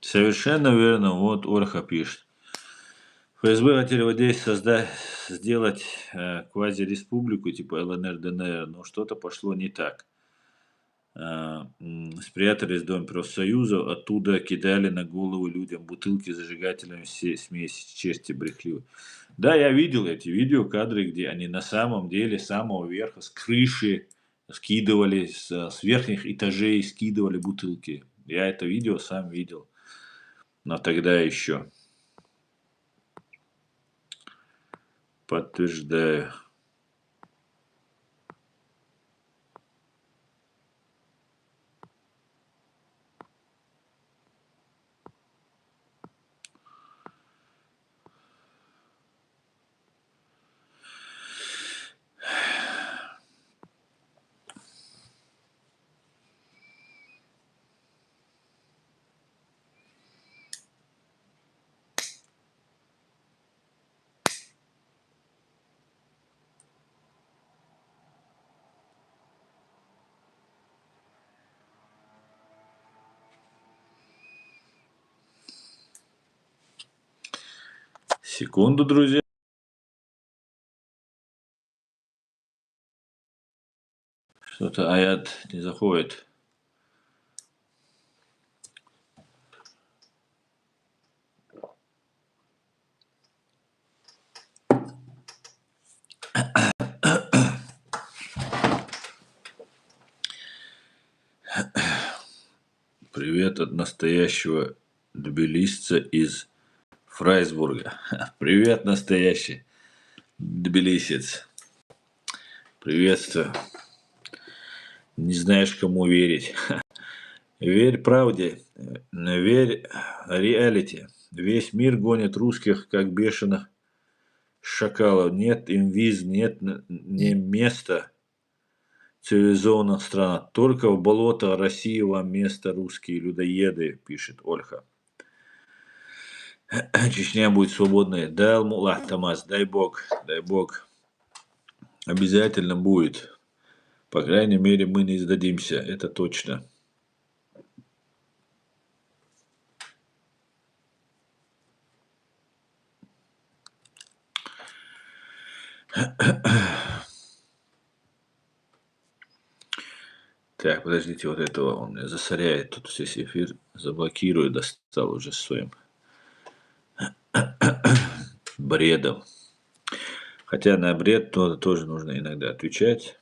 Совершенно верно. Вот Ольха пишет. ФСБ хотели в Одессе сделать квазиреспублику типа ЛНР, ДНР, но что-то пошло не так. Спрятались в Дом профсоюза, оттуда кидали на голову людям бутылки с зажигательными смеси, черти брехливые. Да, я видел эти видеокадры, где они на самом деле с самого верха, с крыши скидывали, с верхних этажей скидывали бутылки. Я это видео сам видел. Но тогда еще. Подтверждаю. Секунду, друзья. Что-то аят не заходит. Привет от настоящего тбилисца из Фрайсбурга. Привет, настоящий тбилисец. Приветствую. Не знаешь, кому верить. Верь правде, верь реалити. Весь мир гонит русских, как бешеных шакалов. Нет им виз, нет не места в цивилизованных странах. Только в болото России вам место, русские людоеды, пишет Ольха. Чечня будет свободной. Да, Алмулах Тамас, дай бог, дай бог. Обязательно будет. По крайней мере, мы не сдадимся, это точно. Так, подождите, вот этого он меня засоряет. Тут весь эфир заблокирую, достал уже своим бредом. Хотя на бред тоже нужно иногда отвечать.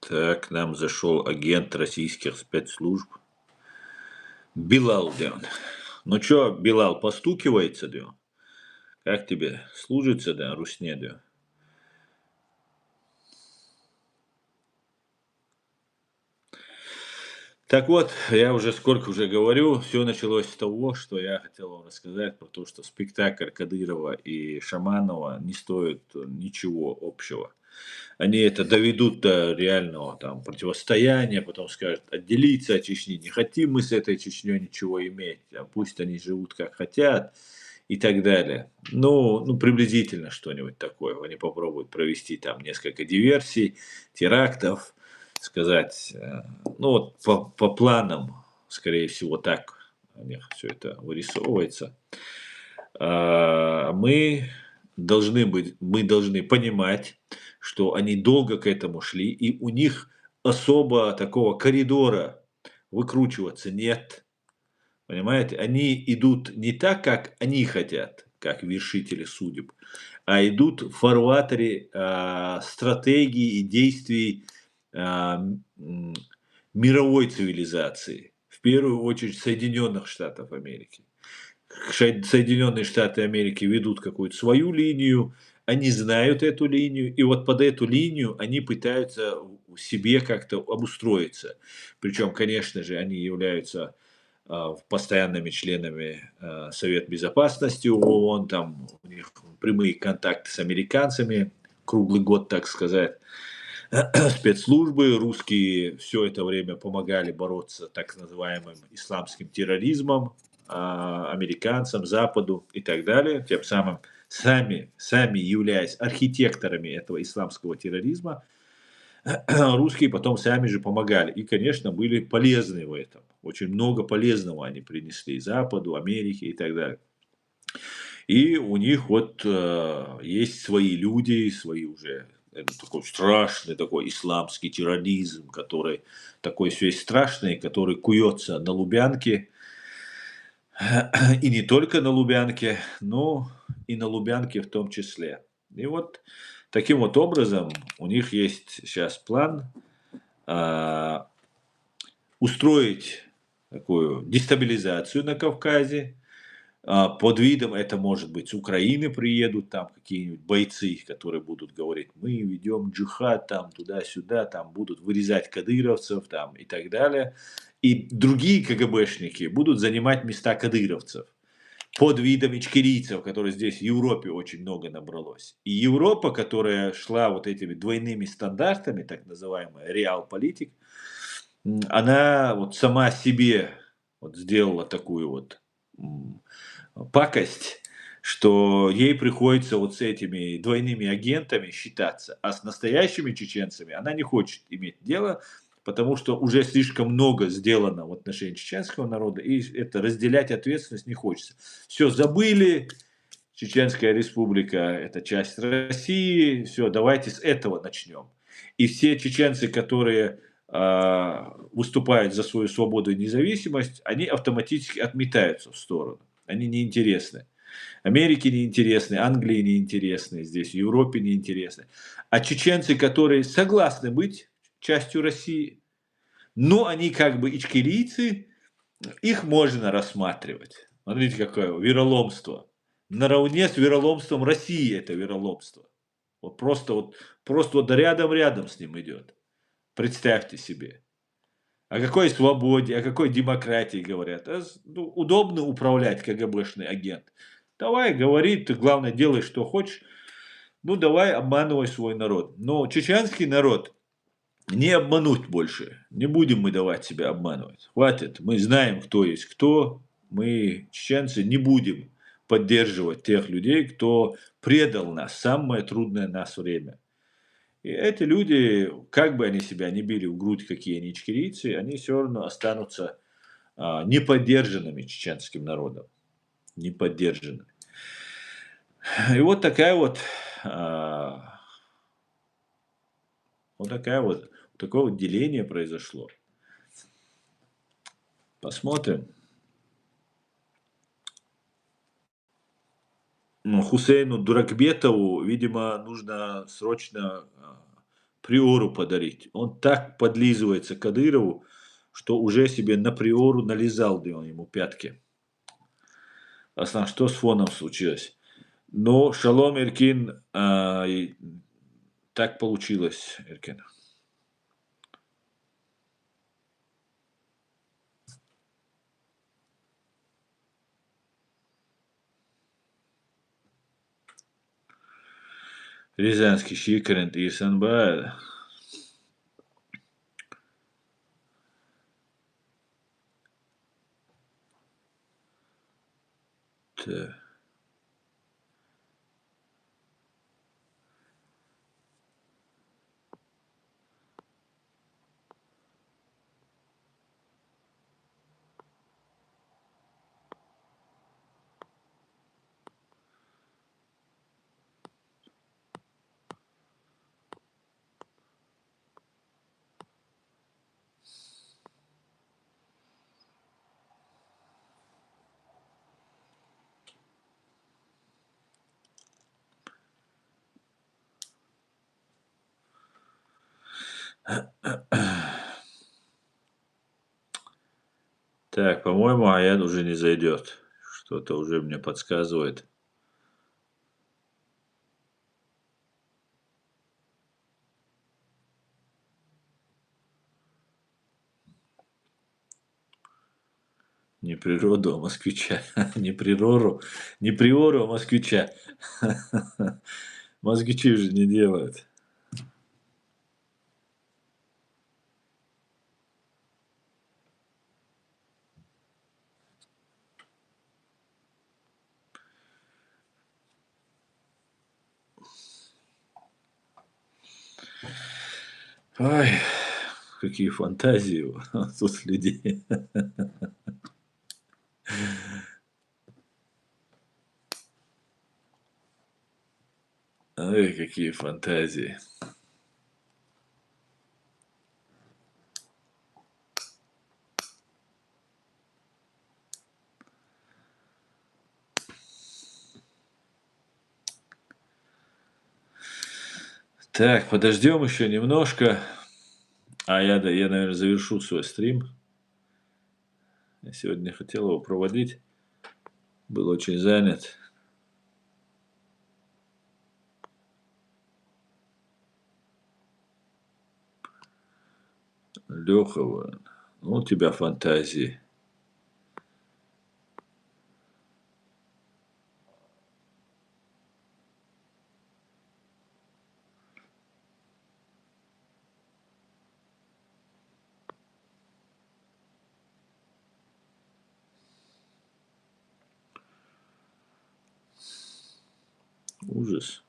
Так, к нам зашел агент российских спецслужб. Билал, да он. Ну чё, Билал, постукивается, да? Как тебе? Служится, да, русне, да? Так вот, я уже сколько уже говорю, все началось с того, что я хотел вам рассказать про то, что спектакль Кадырова и Шаманова не стоит ничего общего. Они это доведут до реального там противостояния, потом скажут отделиться от Чечни. Не хотим мы с этой Чечней ничего иметь, а пусть они живут как хотят и так далее. Ну приблизительно что-нибудь такое. Они попробуют провести там несколько диверсий, терактов, сказать, ну вот по планам, скорее всего, так у них все это вырисовывается. Мы должны понимать, что они долго к этому шли, и у них особо такого коридора выкручиваться нет. Понимаете? Они идут не так, как они хотят, как вершители судеб, а идут в фарватере стратегии и действий мировой цивилизации. В первую очередь Соединенных Штатов Америки. Соединенные Штаты Америки ведут какую-то свою линию, они знают эту линию, и вот под эту линию они пытаются себе как-то обустроиться. Причем, конечно же, они являются постоянными членами Совета Безопасности ООН, там у них прямые контакты с американцами, круглый год, так сказать. Спецслужбы русские все это время помогали бороться так называемым исламским терроризмом, американцам, Западу и так далее, тем самым сами являясь архитекторами этого исламского терроризма, русские потом сами же помогали. И, конечно, были полезны в этом. Очень много полезного они принесли Западу, Америке и так далее. И у них вот есть свои люди, свои уже это такой страшный такой исламский терроризм, который такой весь страшный, который куется на Лубянке, и не только на Лубянке, но и на Лубянке в том числе. И вот таким вот образом у них есть сейчас план а, устроить такую дестабилизацию на Кавказе. Под видом это может быть с Украины приедут там какие-нибудь бойцы, которые будут говорить, мы ведем джихад там туда-сюда, там будут вырезать кадыровцев там и так далее. И другие КГБшники будут занимать места кадыровцев под видом ичкерийцев, которые здесь в Европе очень много набралось. И Европа, которая шла вот этими двойными стандартами, так называемая реал-политик, она вот сама себе вот сделала такую вот пакость, что ей приходится вот с этими двойными агентами считаться, а с настоящими чеченцами она не хочет иметь дело, потому что уже слишком много сделано в отношении чеченского народа, и это разделять ответственность не хочется. Все, забыли, Чеченская республика – это часть России, все, давайте с этого начнем. И все чеченцы, которые выступают за свою свободу и независимость, они автоматически отметаются в сторону. Они неинтересны. Америке неинтересны, Англии неинтересны, здесь в Европе неинтересны. А чеченцы, которые согласны быть частью России, но они как бы ичкерийцы, их можно рассматривать. Смотрите, какое вероломство. Наравне с вероломством России это вероломство. Вот просто вот рядом с ним идет. Представьте себе. О какой свободе, о какой демократии говорят. Удобно управлять КГБшный агент. Давай, говори, ты главное делай, что хочешь. Ну, давай обманывай свой народ. Но чеченский народ не обмануть больше. Не будем мы давать себя обманывать. Хватит. Мы знаем, кто есть кто. Мы, чеченцы, не будем поддерживать тех людей, кто предал нас в самое трудное нас время. И эти люди, как бы они себя не били в грудь, какие они ичкерийцы, они все равно останутся неподдержанными чеченским народом. Неподдержанными. И вот такая вот, такое вот деление произошло. Посмотрим. Хусейну Дуракбетову, видимо, нужно срочно приору подарить. Он так подлизывается к Кадырову, что уже себе на приору нализал, да он ему пятки. Аслан, что с фоном случилось? Но шалом, Эркин, так получилось, Эркин. Рязанский Шикарент и Санбай. Так, по-моему, Аян уже не зайдет. Что-то уже мне подсказывает. Не природу, а москвича. Не прирору, не приору, а москвича. Москвичи же не делают. Ай, какие фантазии у тут людей. Ой, какие фантазии. Так, подождем еще немножко. Я, наверное, завершу свой стрим. Я сегодня хотел его проводить. Был очень занят. Леха, ну, у тебя фантазии. Ужас.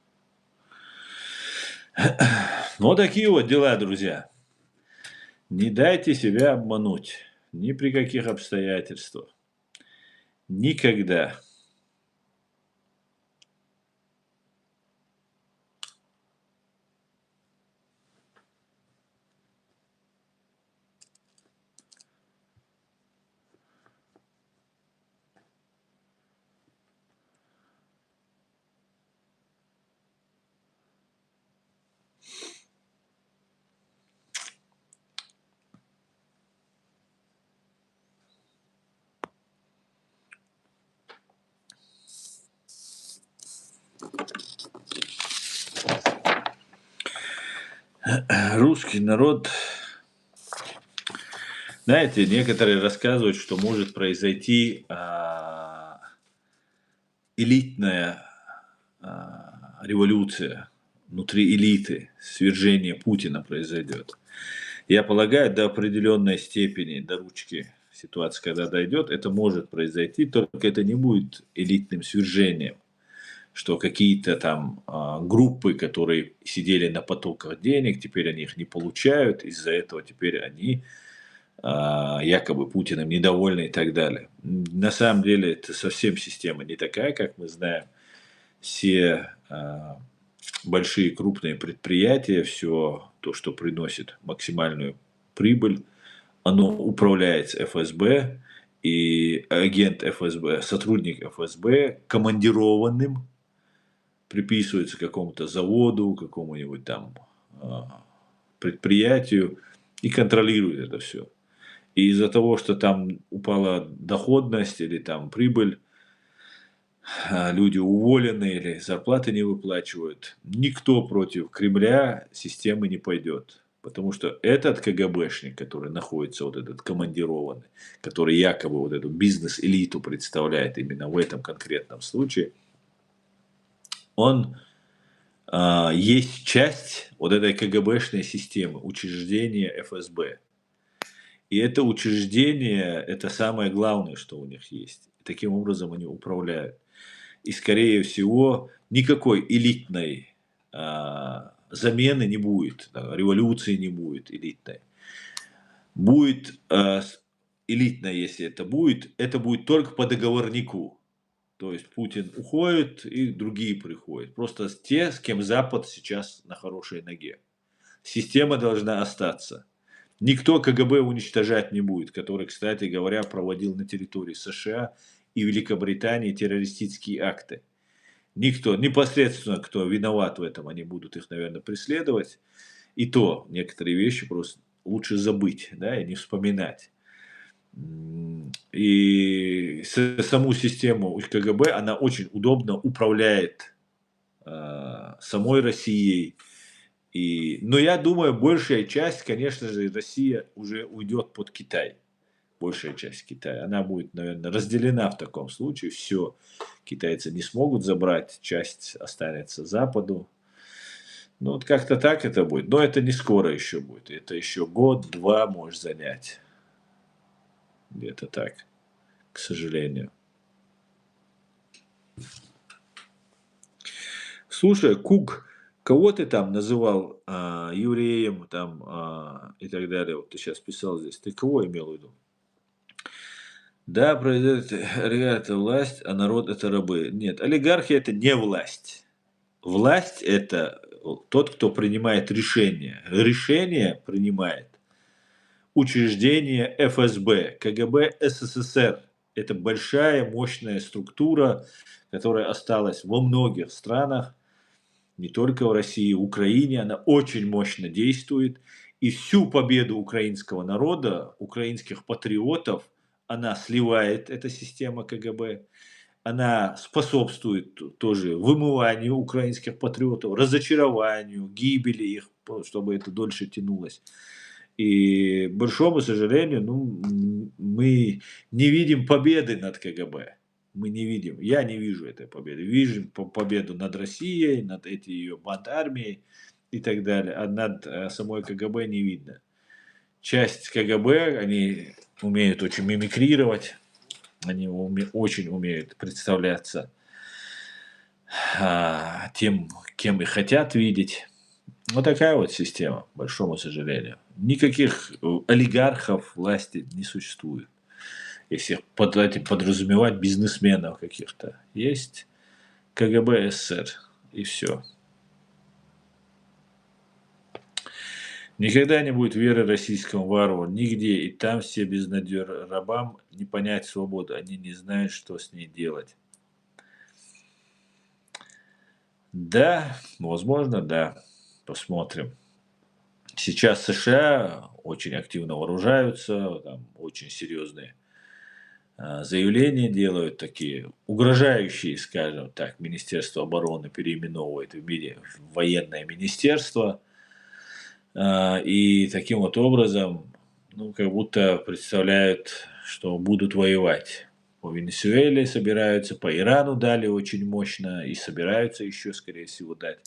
Ну, такие вот дела, друзья. Не дайте себя обмануть. Ни при каких обстоятельствах. Никогда. Русский народ, знаете, некоторые рассказывают, что может произойти элитная революция внутри элиты, свержение Путина произойдет. Я полагаю, до определенной степени, до ручки ситуации, когда дойдет, это может произойти, только это не будет элитным свержением, что какие-то там группы, которые сидели на потоках денег, теперь они их не получают, из-за этого теперь они якобы Путиным недовольны и так далее. На самом деле это совсем система не такая, как мы знаем. Все большие крупные предприятия, все то, что приносит максимальную прибыль, оно управляется ФСБ, и агент ФСБ, сотрудник ФСБ командированным приписывается какому-то заводу, какому-нибудь там предприятию и контролирует это все. И из-за того, что там упала доходность или там прибыль, люди уволены или зарплаты не выплачивают, никто против Кремля системы не пойдет. Потому что этот КГБшник, который находится, вот этот командированный, который якобы вот эту бизнес-элиту представляет именно в этом конкретном случае, он есть часть вот этой КГБшной системы, учреждения ФСБ. И это учреждение, это самое главное, что у них есть. И таким образом они управляют. И, скорее всего, никакой элитной замены не будет, революции не будет элитной. Будет элитная, если это будет только по договорнику. То есть Путин уходит, и другие приходят. Просто те, с кем Запад сейчас на хорошей ноге. Система должна остаться. Никто КГБ уничтожать не будет, который, кстати говоря, проводил на территории США и Великобритании террористические акты. Никто, непосредственно кто виноват в этом, они будут их, наверное, преследовать. И то некоторые вещи просто лучше забыть, да, и не вспоминать. И саму систему КГБ, она очень удобно управляет самой Россией. Но я думаю, большая часть, конечно же, Россия уже уйдет под Китай. Большая часть Китая. Она будет, наверное, разделена в таком случае. Все китайцы не смогут забрать, часть останется Западу. Ну, вот как-то так это будет. Но это не скоро еще будет. Это еще год-два может занять. Где-то так, к сожалению. Слушай, Кук, Кого ты там называл евреем там, и так далее? Вот ты сейчас писал здесь. Ты кого имел в виду? Да, произойдет олигарх– это власть, а народ– это рабы. Нет, олигархия– это не власть. Власть– это тот, кто принимает решения. Решение принимает учреждение ФСБ, КГБ СССР. Это большая, мощная структура, которая осталась во многих странах, не только в России, в Украине. Она очень мощно действует. И всю победу украинского народа, украинских патриотов, она сливает, эта система КГБ. Она способствует тоже вымыванию украинских патриотов, разочарованию, гибели их, чтобы это дольше тянулось. И, к большому сожалению, мы не видим победы над КГБ. Мы не видим. Я не вижу этой победы. Вижу победу над Россией, над этой ее бандармией и так далее. А над самой КГБ не видно. Часть КГБ, они умеют очень мимикрировать, они очень умеют представляться тем, кем и хотят видеть. Вот такая вот система, к большому сожалению. Никаких олигархов власти не существует. Если под этим подразумевать бизнесменов каких-то. Есть КГБ СССР и все. Никогда не будет веры российскому варвару нигде, и там все безнадежны. Рабам не понять свободу, они не знают, что с ней делать. Да, возможно, да. Посмотрим. Сейчас США очень активно вооружаются, там очень серьезные заявления делают, такие угрожающие, скажем так. Министерство обороны переименовывает в военное министерство. И таким вот образом, как будто представляют, что будут воевать. По Венесуэле собираются, по Ирану дали очень мощно и собираются еще, скорее всего, дать.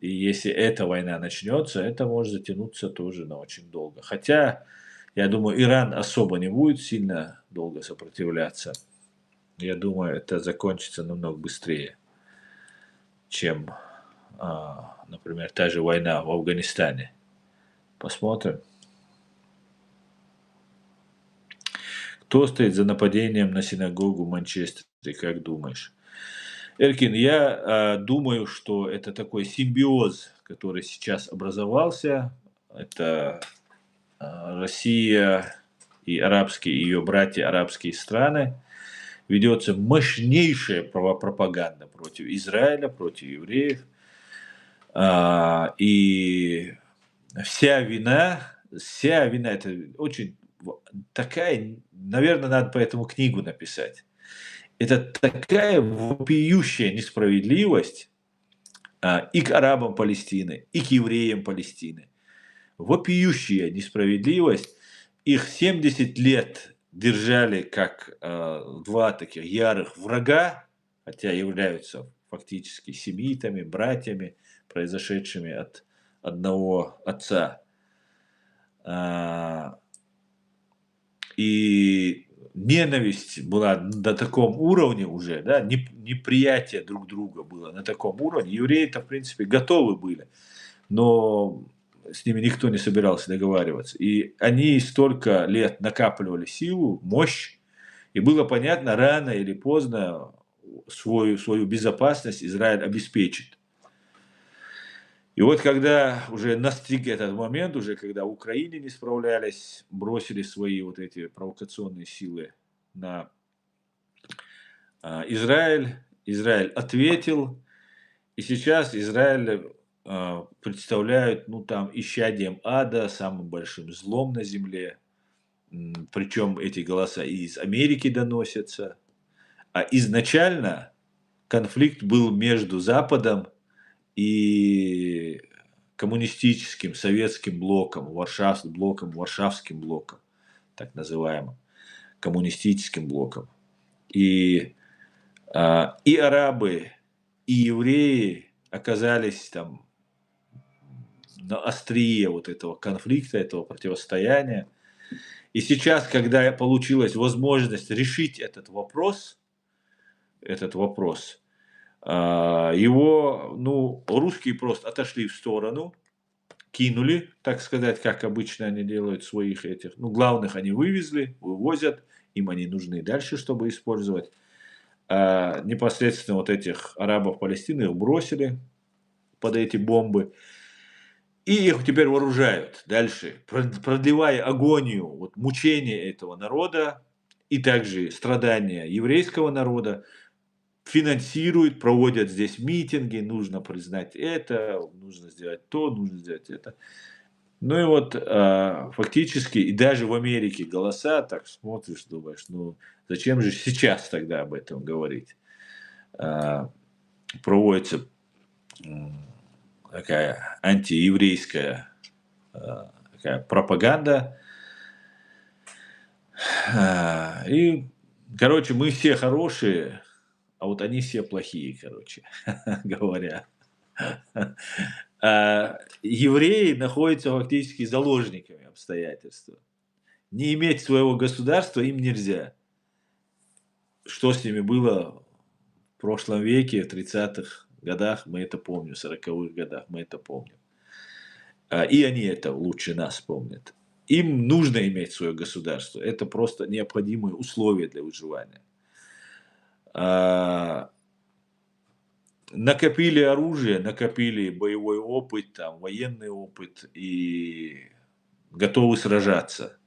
И если эта война начнется, это может затянуться тоже на очень долго. Хотя, я думаю, Иран особо не будет сильно долго сопротивляться. Я думаю, это закончится намного быстрее, чем, например, та же война в Афганистане. Посмотрим. Кто стоит за нападением на синагогу в Манчестере, как думаешь? Эркин, я думаю, что это такой симбиоз, который сейчас образовался. Это Россия и арабские, ее братья арабские страны. Ведется мощнейшая пропаганда против Израиля, против евреев. И вся вина, это очень такая, наверное, надо поэтому книгу написать. Это такая вопиющая несправедливость и к арабам Палестины, и к евреям Палестины. Вопиющая несправедливость. Их 70 лет держали как два таких ярых врага, хотя являются фактически семитами, братьями, произошедшими от одного отца. И ненависть была на таком уровне уже, да, неприятие друг друга было на таком уровне. Евреи-то, в принципе, готовы были, но с ними никто не собирался договариваться. И они столько лет накапливали силу, мощь, и было понятно, рано или поздно свою безопасность Израиль обеспечит. И вот когда уже настиг этот момент, уже когда в Украине не справлялись, бросили свои вот эти провокационные силы на Израиль, Израиль ответил, и сейчас Израиль представляют, там, исчадием ада, самым большим злом на земле. Причем эти голоса и из Америки доносятся. А изначально конфликт был между Западом и коммунистическим советским блоком, Варшавским блоком, так называемым коммунистическим блоком. И арабы, и евреи оказались там на острие вот этого конфликта, этого противостояния. И сейчас, когда получилась возможность решить этот вопрос, Его, ну, русские просто отошли в сторону, кинули, так сказать, как обычно они делают своих этих. Ну, главных они вывезли, вывозят, им они нужны дальше, чтобы использовать. А непосредственно вот этих арабов Палестины их бросили под эти бомбы. И их теперь вооружают дальше, продлевая агонию, вот, мучения этого народа и также страдания еврейского народа, финансируют, проводят здесь митинги, нужно признать это, нужно сделать то, нужно сделать это. Ну и вот фактически, и даже в Америке голоса, так смотришь, думаешь, ну зачем же сейчас тогда об этом говорить? А, Проводится такая антиеврейская такая пропаганда. И, короче, мы все хорошие, а вот они все плохие, короче, говоря. Евреи находятся фактически заложниками обстоятельств. Не иметь своего государства им нельзя. Что с ними было в прошлом веке, в 30-х годах, мы это помним, в 40-х годах, мы это помним. И они это лучше нас помнят. Им нужно иметь свое государство. Это просто необходимые условия для выживания. Накопили оружие, накопили боевой опыт, там, военный опыт и готовы сражаться.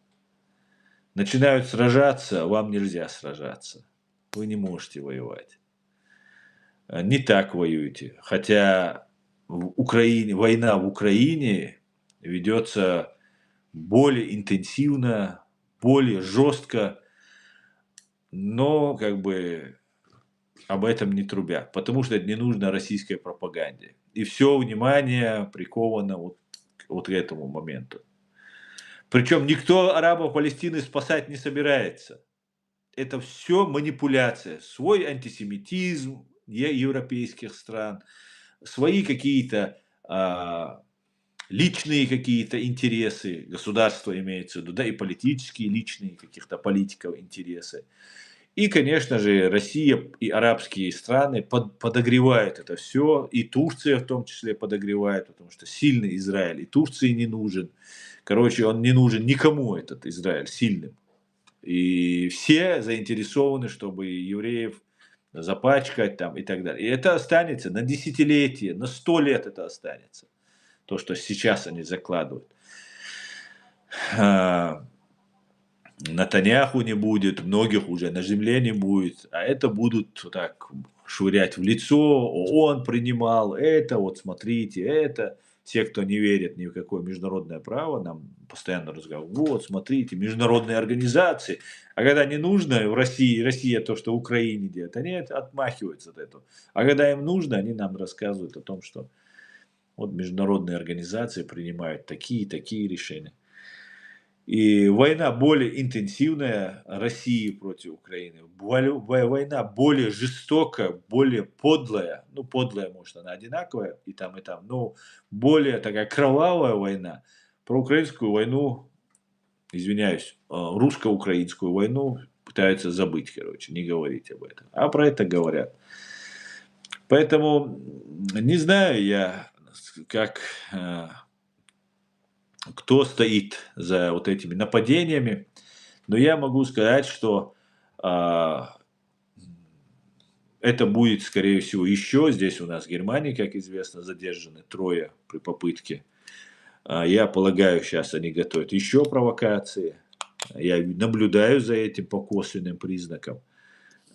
Начинают сражаться, вам нельзя сражаться. Вы не можете воевать. Не так воюете. Хотя война в Украине ведется более интенсивно, более жестко, но как бы об этом не трубят, потому что это не нужно российской пропаганде. И все внимание приковано вот к этому моменту. Причем никто арабов Палестины спасать не собирается. Это все манипуляция. Свой антисемитизм европейских стран, свои какие-то личные какие-то интересы, государства имеется в виду, да, и политические, личные каких-то политиков интересы. И, конечно же, Россия и арабские страны подогревают это все, и Турция в том числе подогревает, потому что сильный Израиль и Турции не нужен. Короче, он не нужен никому, этот Израиль, сильным. И все заинтересованы, чтобы евреев запачкать там и так далее. И это останется на десятилетия, на 100 лет это останется. То, что сейчас они закладывают. Натаняху не будет, многих уже на земле не будет, а это будут так швырять в лицо, он принимал это, вот смотрите, это. Те, кто не верит ни в какое международное право, нам постоянно разговаривают, вот, смотрите, международные организации. А когда не нужно в России, Россия то, что в Украине делает, они отмахиваются от этого. А когда им нужно, они нам рассказывают о том, что вот международные организации принимают такие решения. И война более интенсивная России против Украины. Война более жестокая, более подлая. Ну, подлая, может, она одинаковая и там, но более такая кровавая война. Про украинскую войну, извиняюсь, русско-украинскую войну пытаются забыть, короче, не говорить об этом. А про это говорят. Поэтому не знаю я, как кто стоит за вот этими нападениями, но я могу сказать, что это будет, скорее всего, еще. Здесь у нас в Германии, как известно, задержаны 3 при попытке. Я полагаю, сейчас они готовят еще провокации. Я наблюдаю за этим по косвенным признакам,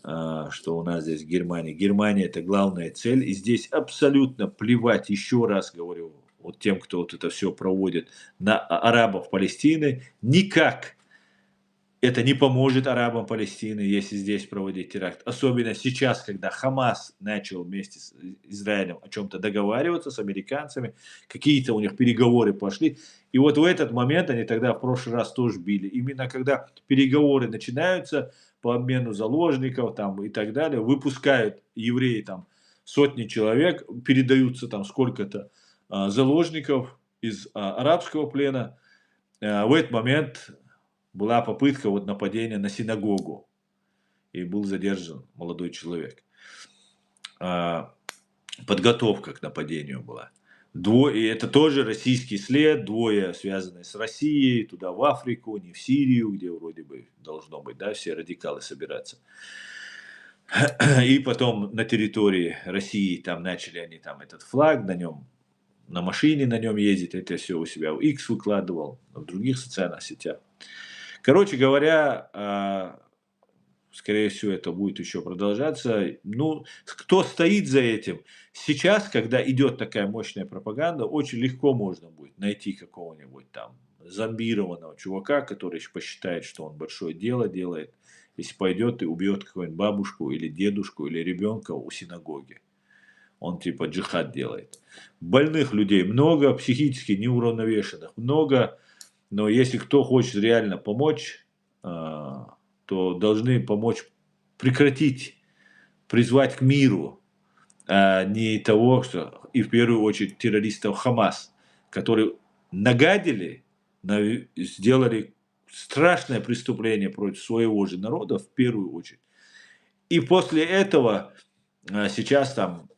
что у нас здесь в Германии. Германия – это главная цель. И здесь абсолютно плевать, еще раз говорю, вот тем, кто вот это все проводит, на арабов Палестины. Никак это не поможет арабам Палестины, если здесь проводить теракт. Особенно сейчас, когда Хамас начал вместе с Израилем о чем-то договариваться с американцами, какие-то у них переговоры пошли. И вот в этот момент они тогда в прошлый раз тоже били. Именно когда переговоры начинаются по обмену заложников там, и так далее, выпускают евреи там сотни человек, передаются там сколько-то заложников из арабского плена. В этот момент была попытка вот нападения на синагогу, и был задержан молодой человек. подготовка к нападению была. И это тоже российский след, двое связанные с Россией, туда в Африку, не в Сирию, где вроде бы должно быть, да, все радикалы собираться. И потом на территории России там начали они там этот флаг на нем, на машине на нем ездить, это все у себя в X выкладывал, в других социальных сетях. Короче говоря, скорее всего, это будет еще продолжаться. Ну, кто стоит за этим? Сейчас, когда идет такая мощная пропаганда, очень легко можно будет найти какого-нибудь там зомбированного чувака, который посчитает, что он большое дело делает, если пойдет и убьет какую-нибудь бабушку или дедушку или ребенка у синагоги. Он типа джихад делает. Больных людей много, психически неуравновешенных много, но если кто хочет реально помочь, то должны помочь прекратить, призвать к миру, а не того, что и в первую очередь террористов Хамас, которые нагадили, сделали страшное преступление против своего же народа в первую очередь. И после этого сейчас там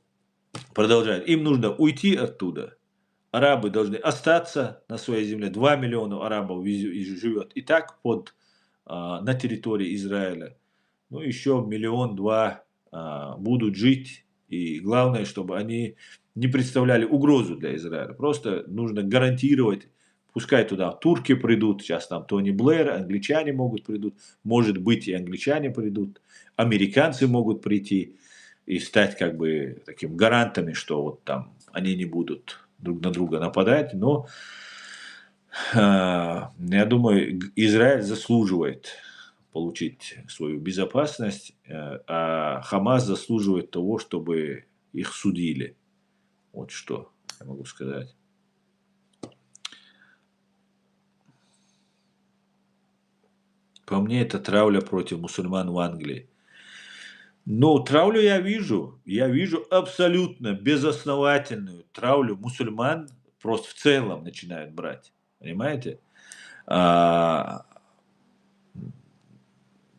продолжают. Им нужно уйти оттуда. Арабы должны остаться на своей земле. 2 миллиона арабов живет и так на территории Израиля. Ну, еще 1-2 будут жить. И главное, чтобы они не представляли угрозу для Израиля. Просто нужно гарантировать, пускай туда турки придут, сейчас там Тони Блэр, англичане могут придут, может быть и англичане придут, американцы могут прийти и стать как бы таким гарантами, что вот там они не будут друг на друга нападать, но я думаю, Израиль заслуживает получить свою безопасность, а Хамас заслуживает того, чтобы их судили. Вот что я могу сказать. По мне, это травля против мусульман в Англии. Но травлю я вижу абсолютно безосновательную травлю мусульман, просто в целом начинают брать, понимаете? А,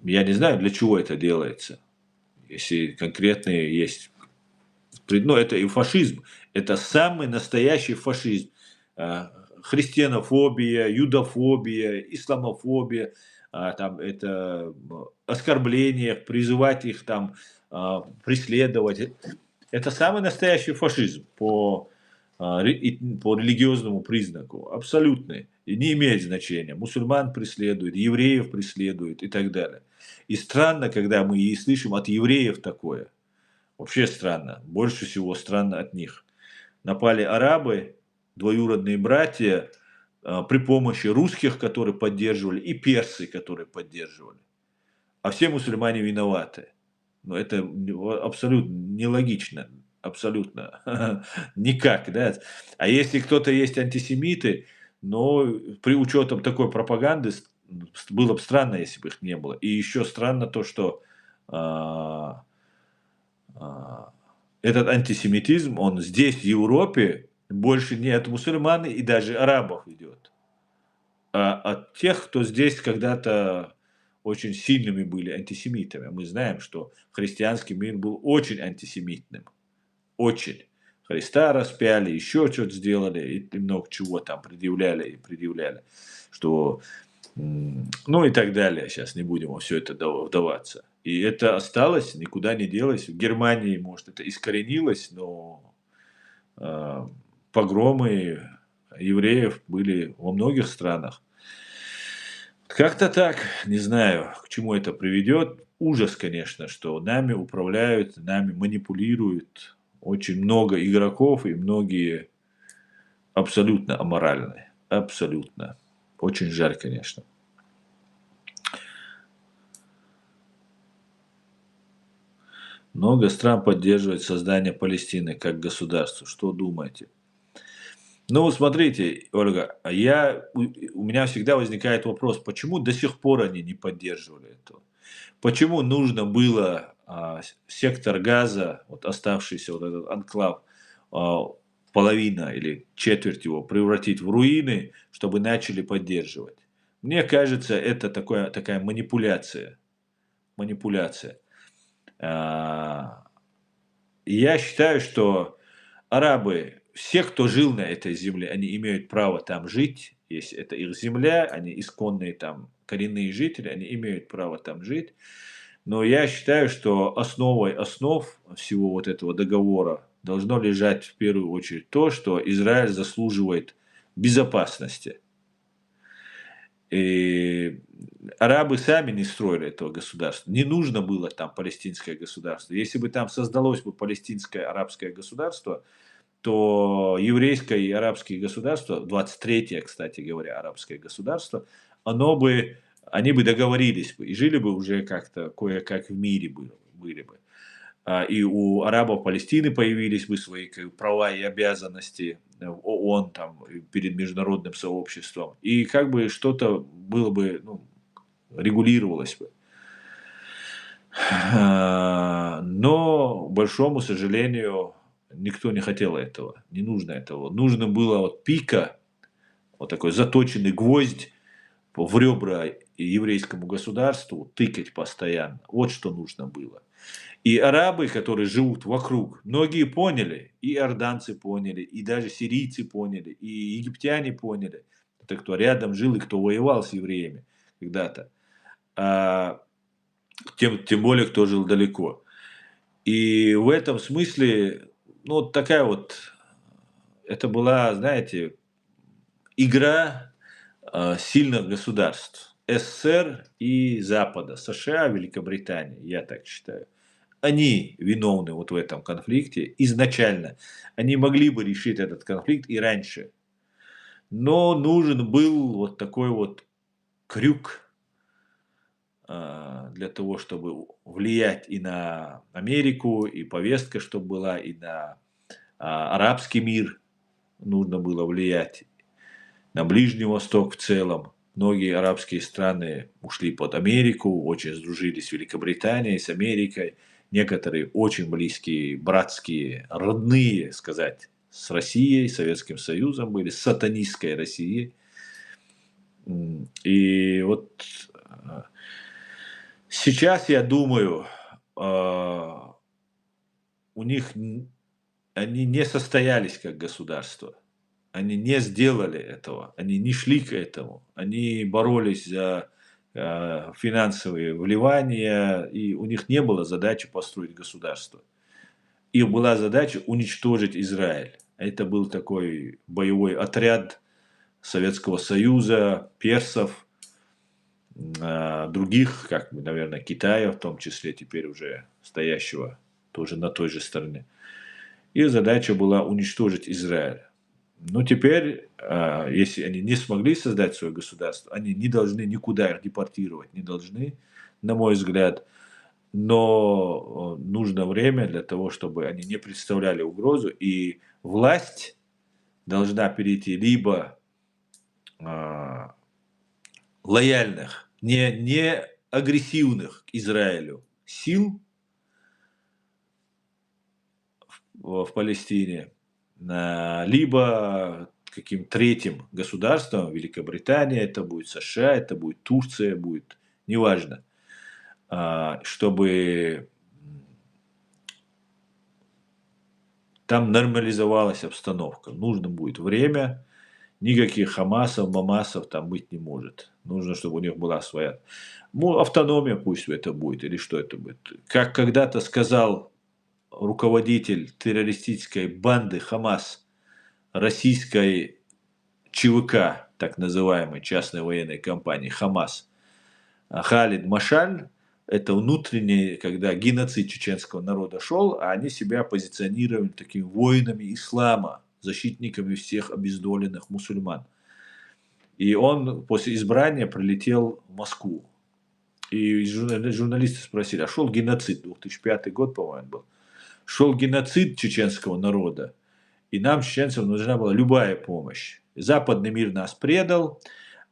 я не знаю, для чего это делается, если конкретные есть, ну это и фашизм, это самый настоящий фашизм, христианофобия, юдофобия, исламофобия, там это оскорбление, призывать их там преследовать. Это самый настоящий фашизм по религиозному признаку, абсолютный, и не имеет значения. Мусульман преследуют, евреев преследуют и так далее. И странно, когда мы и слышим от евреев такое. Вообще странно. Больше всего странно от них. Напали арабы, двоюродные братья, при помощи русских, которые поддерживали, и персы, которые поддерживали. А все мусульмане виноваты. Но это абсолютно нелогично. Абсолютно. Никак, да. А если кто-то есть антисемиты, но при учетом такой пропаганды было бы странно, если бы их не было. И еще странно то, что этот антисемитизм, он здесь, в Европе, больше не от мусульман и даже арабов идет, а от тех, кто здесь когда-то очень сильными были антисемитами. Мы знаем, что христианский мир был очень антисемитным. Очень. Христа распяли, еще что-то сделали, и много чего там предъявляли и предъявляли. Что, ну и так далее. Сейчас не будем во все это вдаваться. И это осталось, никуда не делось. В Германии, может, это искоренилось, но погромы евреев были во многих странах. Как-то так, не знаю, к чему это приведет. Ужас, конечно, что нами управляют, нами манипулируют очень много игроков, и многие абсолютно аморальные. Абсолютно. Очень жаль, конечно. Много стран поддерживает создание Палестины как государства. Что думаете? Ну, смотрите, Ольга, у меня всегда возникает вопрос, почему до сих пор они не поддерживали этого? Почему нужно было сектор Газа, вот оставшийся вот этот анклав, половина или четверть его превратить в руины, чтобы начали поддерживать? Мне кажется, это такая манипуляция. Манипуляция. я считаю, что арабы, все, кто жил на этой земле, они имеют право там жить, если это их земля, они исконные там коренные жители, они имеют право там жить. Но я считаю, что основой основ всего вот этого договора должно лежать в первую очередь то, что Израиль заслуживает безопасности. И арабы сами не строили этого государства. Не нужно было там палестинское государство. Если бы там создалось бы палестинское арабское государство, то еврейское и арабские государства, 23-е, кстати говоря, арабское государство, они бы договорились бы и жили бы уже как-то кое-как в мире были бы. И у арабов Палестины появились бы свои права и обязанности в ООН там, перед международным сообществом. И как бы что-то было бы, ну, регулировалось бы. Но, к большому сожалению, никто не хотел этого. Не нужно этого. Нужно было вот пика, вот такой заточенный гвоздь в ребра еврейскому государству тыкать постоянно. Вот что нужно было. И арабы, которые живут вокруг, многие поняли, и иорданцы поняли, и даже сирийцы поняли, и египтяне поняли, это кто рядом жил и кто воевал с евреями когда-то, тем более, кто жил далеко. И в этом смысле, ну, вот такая вот, это была, знаете, игра сильных государств. СССР и Запада, США, Великобритания, я так считаю. Они виновны вот в этом конфликте изначально. Они могли бы решить этот конфликт и раньше. Но нужен был вот такой вот крюк для того, чтобы влиять и на Америку, и повестка, чтобы была, и на арабский мир нужно было влиять, на Ближний Восток в целом. Многие арабские страны ушли под Америку, очень сдружились с Великобританией, с Америкой. Некоторые очень близкие, братские, родные, сказать, с Россией, Советским Союзом были, с сатанистской Россией. И вот сейчас, я думаю, у них они не состоялись как государство. Они не сделали этого, они не шли к этому, они боролись за финансовые вливания, и у них не было задачи построить государство. Их была задача уничтожить Израиль. Это был такой боевой отряд Советского Союза, персов, других, как бы, наверное, Китая, в том числе теперь уже стоящего тоже на той же стороне. Их задача была уничтожить Израиль. Но теперь, если они не смогли создать свое государство, они не должны никуда их депортировать, не должны, на мой взгляд. Но нужно время для того, чтобы они не представляли угрозу, и власть должна перейти либо лояльных, не агрессивных к Израилю сил в Палестине, либо каким третьим государством, Великобритания, это будет США, это будет Турция, будет, неважно, чтобы там нормализовалась обстановка. Нужно будет время, никаких Хамасов, Мамасов там быть не может. Нужно, чтобы у них была своя автономия, пусть это будет, или что это будет. Как когда-то сказал руководитель террористической банды Хамас, российской ЧВК, так называемой частной военной компании Хамас, Халид Машаль, это внутренний, когда геноцид чеченского народа шел, а они себя позиционировали такими воинами ислама, защитниками всех обездоленных мусульман. И он после избрания прилетел в Москву. И журналисты спросили, а шел геноцид, 2005 год, по-моему, был. Шел геноцид чеченского народа, и нам, чеченцам, нужна была любая помощь. Западный мир нас предал,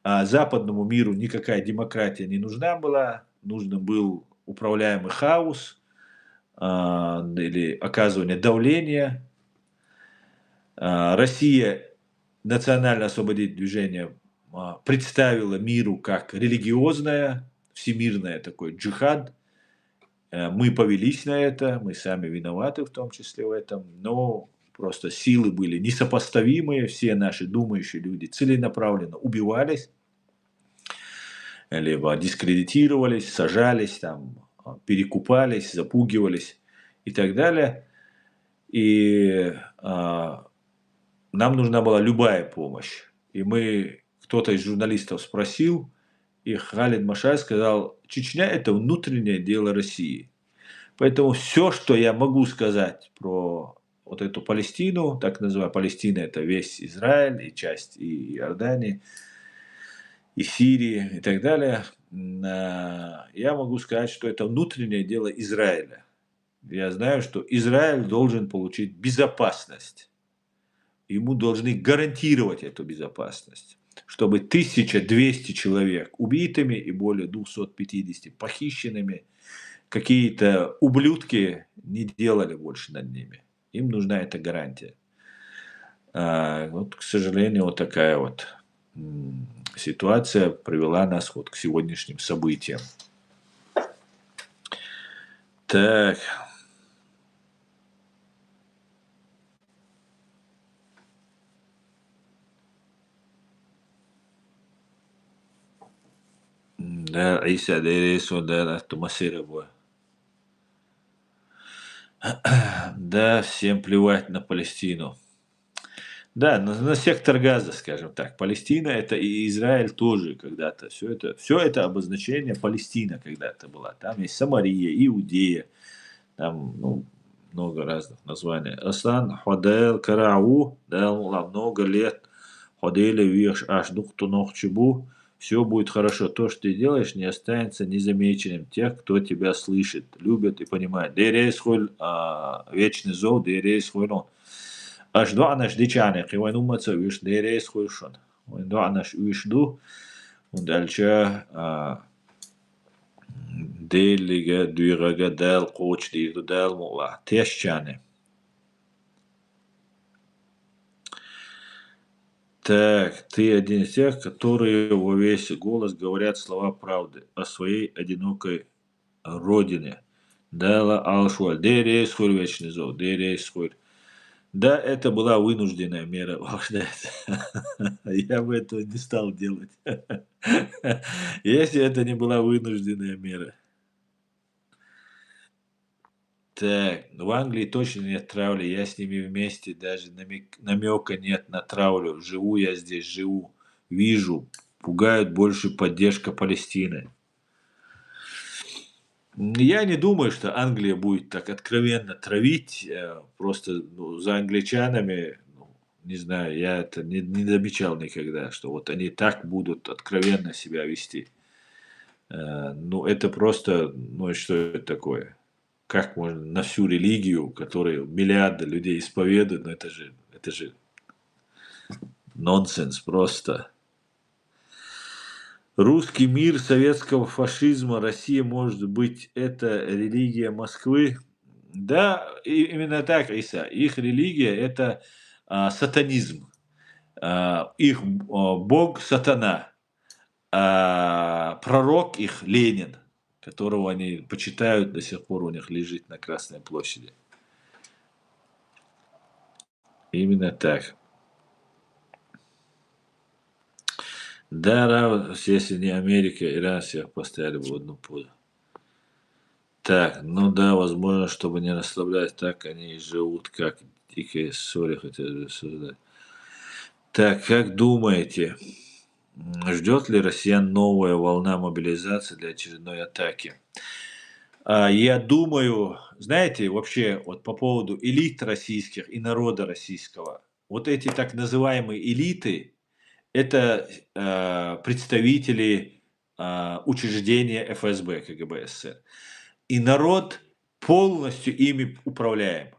а западному миру никакая демократия не нужна была, нужен был управляемый хаос или оказывание давления. Россия, национально-освободительное движение, представила миру как религиозное, всемирное такой джихад, Мы повелись на это, мы сами виноваты в том числе в этом, но просто силы были несопоставимые, все наши думающие люди целенаправленно убивались, либо дискредитировались, сажались, там, перекупались, запугивались и так далее. И нам нужна была любая помощь. И кто-то из журналистов спросил, и Халид Машай сказал, Чечня – это внутреннее дело России. Поэтому все, что я могу сказать про вот эту Палестину, так называемая Палестина – это весь Израиль и часть и Иордании, и Сирии и так далее, я могу сказать, что это внутреннее дело Израиля. Я знаю, что Израиль должен получить безопасность. Ему должны гарантировать эту безопасность, чтобы 1200 человек убитыми и более 250 похищенными какие-то ублюдки не делали больше над ними. Им нужна эта гарантия. Вот, к сожалению, вот такая вот ситуация привела нас вот к сегодняшним событиям. Так. Да, Иса, да, Тумасира была. Да, всем плевать на Палестину. Да, на сектор Газа, скажем так. Палестина это и Израиль тоже когда-то. Все это обозначение Палестина когда-то была. Там есть Самария, Иудея, там много разных названий. Асан, Ходел, Карау, да, много лет ходили, веш, аж дух-то чебу. Все будет хорошо. То, что ты делаешь, не останется незамеченным тех, кто тебя слышит, любит и понимает. Дерейс холь, вечный зов, дерейс холь он. Аж два наш дичане, кивайну маца, виш дерейс холь шон. Два наш вишду, und дальше Делига, дюрага, дал, коч, дил, дал, мула. Тещане. Так, ты один из тех, которые во весь голос говорят слова правды о своей одинокой родине. Дала Алшуаль, Дерейсхуль вечный зов, Дерейсхуль. Да, это была вынужденная мера. Я бы этого не стал делать, если это не была вынужденная мера. Так, в Англии точно нет травли, я с ними вместе, даже намека нет на травлю. Живу я здесь, живу, вижу, пугает больше поддержка Палестины. Я не думаю, что Англия будет так откровенно травить, просто за англичанами, не знаю, я это не замечал никогда, что вот они так будут откровенно себя вести. Это просто, что это такое? Как можно на всю религию, которую миллиарды людей исповедуют, это же нонсенс просто. Русский мир советского фашизма, Россия, может быть, это религия Москвы? Да, именно так, Иса. Их религия – это сатанизм. Их бог – сатана. Пророк их – Ленин, которого они почитают, до сих пор у них лежит на Красной площади. Именно так. Да, если не Америка, Иран всех поставили бы в одну позу. Так, да, возможно, чтобы не расслаблять, так они и живут, как дикие ссоры хотят рассуждать. Так, как думаете, ждет ли россиян новая волна мобилизации для очередной атаки? Я думаю, знаете, вообще вот по поводу элит российских и народа российского, вот эти так называемые элиты, это представители учреждения ФСБ, КГБ СССР. И народ полностью ими управляем.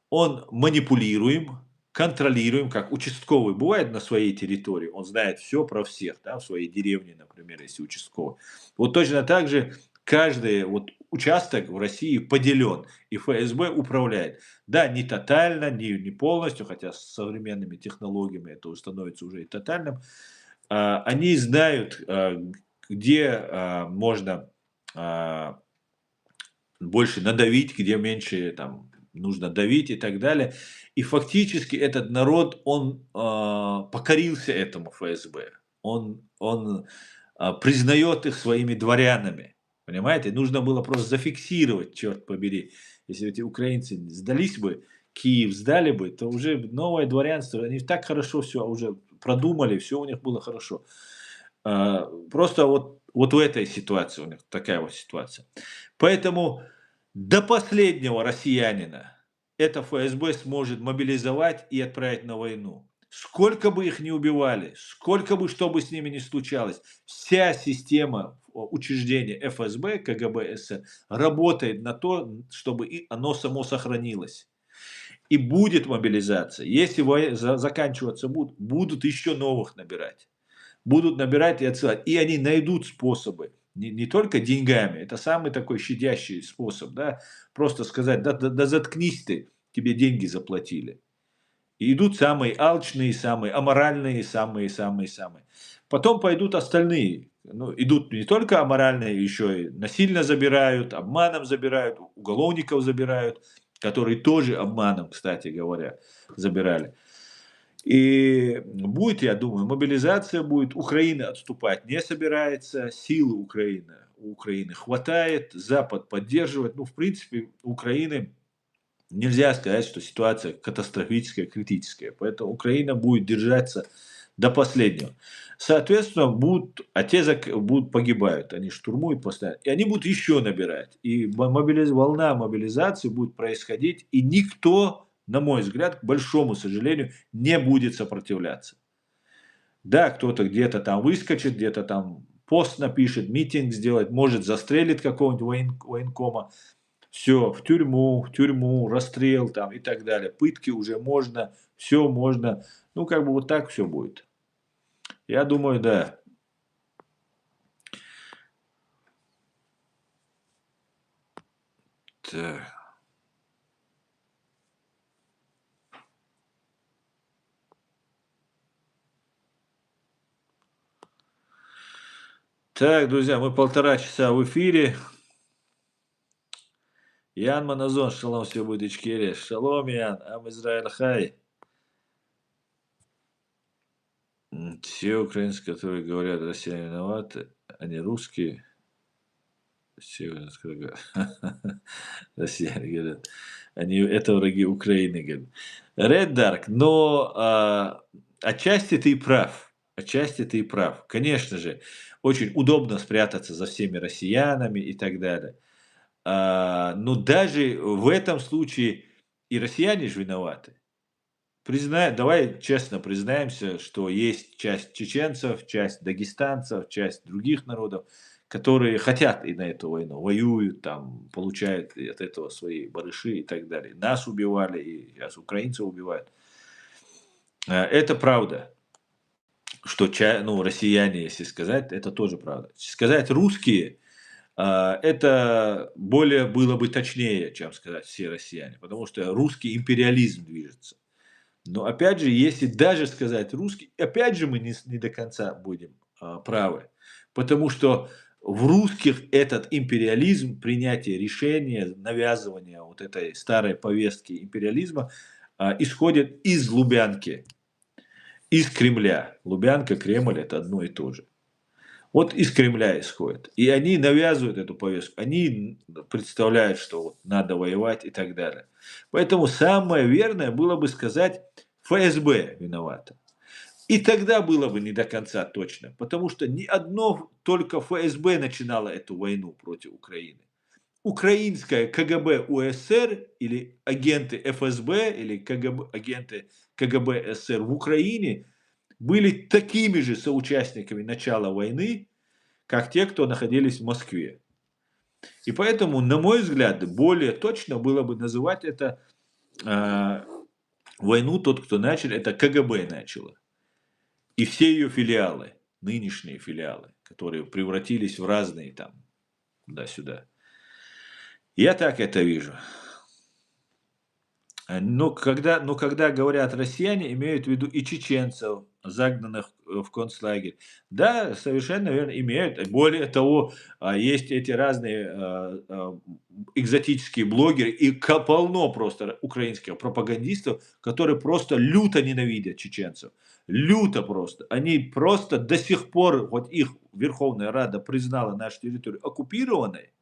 Он манипулируем, контролируем, как участковый бывает на своей территории, он знает все про всех, да, в своей деревне, например, если участковый. Вот точно так же каждый участок в России поделен, и ФСБ управляет. Да, не тотально, не полностью, хотя с современными технологиями это становится уже и тотальным. Они знают, где можно больше надавить, где меньше там нужно давить и так далее. И фактически этот народ, он покорился этому ФСБ. Он признает их своими дворянами. Понимаете? Нужно было просто зафиксировать, черт побери. Если эти украинцы сдались бы, Киев сдали бы, то уже новое дворянство, они так хорошо все уже продумали, все у них было хорошо. Просто вот в этой ситуации у них такая вот ситуация. Поэтому до последнего россиянина это ФСБ сможет мобилизовать и отправить на войну. Сколько бы их ни убивали, сколько бы что бы с ними ни случалось, вся система учреждения ФСБ, КГБ СССР работает на то, чтобы оно само сохранилось. И будет мобилизация. Если заканчиваться будут еще новых набирать. Будут набирать и отсылать. И они найдут способы. Не только деньгами. Это самый такой щадящий способ. Да? Просто сказать, да заткнись ты, тебе деньги заплатили. И идут самые алчные, самые аморальные, самые. Потом пойдут остальные. Ну, идут не только аморальные, еще и насильно забирают, обманом забирают, уголовников забирают, которые тоже обманом, кстати говоря, забирали. И будет, я думаю, мобилизация будет. Украина отступать не собирается. Силы Украины у Украины хватает. Запад поддерживает. Ну, в принципе, у Украины нельзя сказать, что ситуация катастрофическая, критическая. Поэтому Украина будет держаться до последнего. Соответственно, будут погибают. Они штурмуют постоянно. И они будут еще набирать. И волна мобилизации будет происходить. И никто, на мой взгляд, к большому сожалению, не будет сопротивляться. Да, кто-то где-то там выскочит, где-то там пост напишет, митинг сделает, может застрелит какого-нибудь военкома. Все, в тюрьму, расстрел там и так далее. Пытки уже можно, все можно. Ну, как бы вот так все будет. Я думаю, да. Так. Так, друзья, мы 1,5 часа в эфире. Ян Маназон, шалом, все будет Ичкерия. Шалом, Ян, Ам Израиль Хай. Все украинцы, которые говорят, россияне виноваты, они русские. Все россияне говорят, это враги Украины, говорят. Red Dark, но отчасти ты прав. Отчасти ты прав. Конечно же, очень удобно спрятаться за всеми россиянами и так далее. Но даже в этом случае и россияне же виноваты. Давай честно признаемся, что есть часть чеченцев, часть дагестанцев, часть других народов, которые хотят и на эту войну, воюют, там, получают от этого свои барыши и так далее. Нас убивали, и сейчас украинцев убивают. Это правда, что россияне, если сказать, это тоже правда. Сказать русские, это более было бы точнее, чем сказать все россияне, потому что русский империализм движется. Но опять же, если даже сказать русский, опять же мы не до конца будем правы. Потому что в русских этот империализм, принятие решения, навязывание вот этой старой повестки империализма исходит из Лубянки, из Кремля. Лубянка, Кремль – это одно и то же. Вот из Кремля исходит. И они навязывают эту повестку. Они представляют, что вот надо воевать и так далее. Поэтому самое верное было бы сказать, ФСБ виновата. И тогда было бы не до конца точно. Потому что ни одно только ФСБ начинало эту войну против Украины. Украинская КГБ УССР или агенты ФСБ или агенты КГБ СССР в Украине были такими же соучастниками начала войны, как те, кто находились в Москве. И поэтому, на мой взгляд, более точно было бы называть это войну, тот, кто начал, это КГБ начало. И все ее филиалы, нынешние филиалы, которые превратились в разные там, туда-сюда. Я так это вижу. Но когда говорят россияне, имеют в виду и чеченцев, загнанных в концлагерь. Да, совершенно верно, имеют. Более того, есть эти разные экзотические блогеры и полно просто украинских пропагандистов, которые просто люто ненавидят чеченцев. Люто просто. Они просто до сих пор, вот их Верховная Рада признала нашу территорию оккупированной,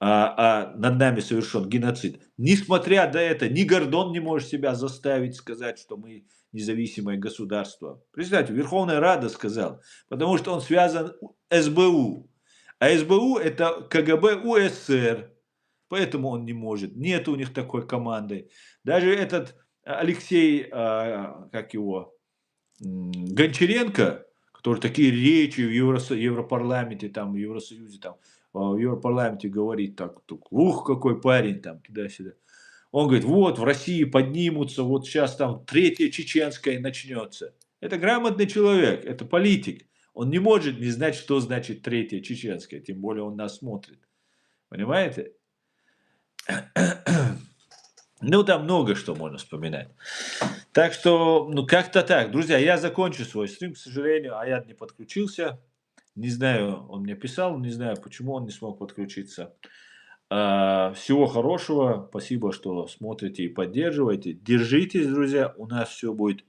над нами совершен геноцид. Несмотря до этого, ни Гордон не может себя заставить сказать, что мы независимое государство. Представьте, Верховная Рада сказал, потому что он связан с СБУ. А СБУ это КГБ УССР. Поэтому он не может. Нет у них такой команды. Даже этот Алексей, как его, Гончаренко, который такие речи в Европарламенте, там, в Евросоюзе, там, в Европарламенте говорит так, ух, какой парень, там, туда-сюда. Он говорит, вот, в России поднимутся, вот сейчас там третья чеченская начнется. Это грамотный человек, это политик. Он не может не знать, что значит третья чеченская, тем более он нас смотрит. Понимаете? Ну, там много что можно вспоминать. Так что, ну, как-то так. Друзья, я закончу свой стрим, к сожалению, Аяд не подключился. Не знаю, он мне писал, не знаю, почему он не смог подключиться. Всего хорошего. Спасибо, что смотрите и поддерживаете. Держитесь, друзья, у нас все будет.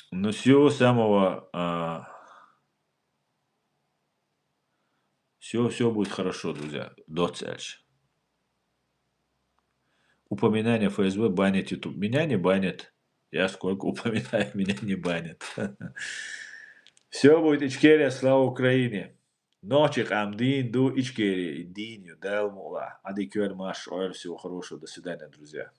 Ну, всего самого... все будет хорошо, друзья. Доцельш. Упоминание ФСБ банят YouTube. Меня не банят. Я сколько упоминаю, меня не банят. Все будет Ичкерия, слава Украине. Ночик Амдин, ду Ичкерия, Диню, Делмула. Адикер Маш, всего хорошего, до свидания, друзья.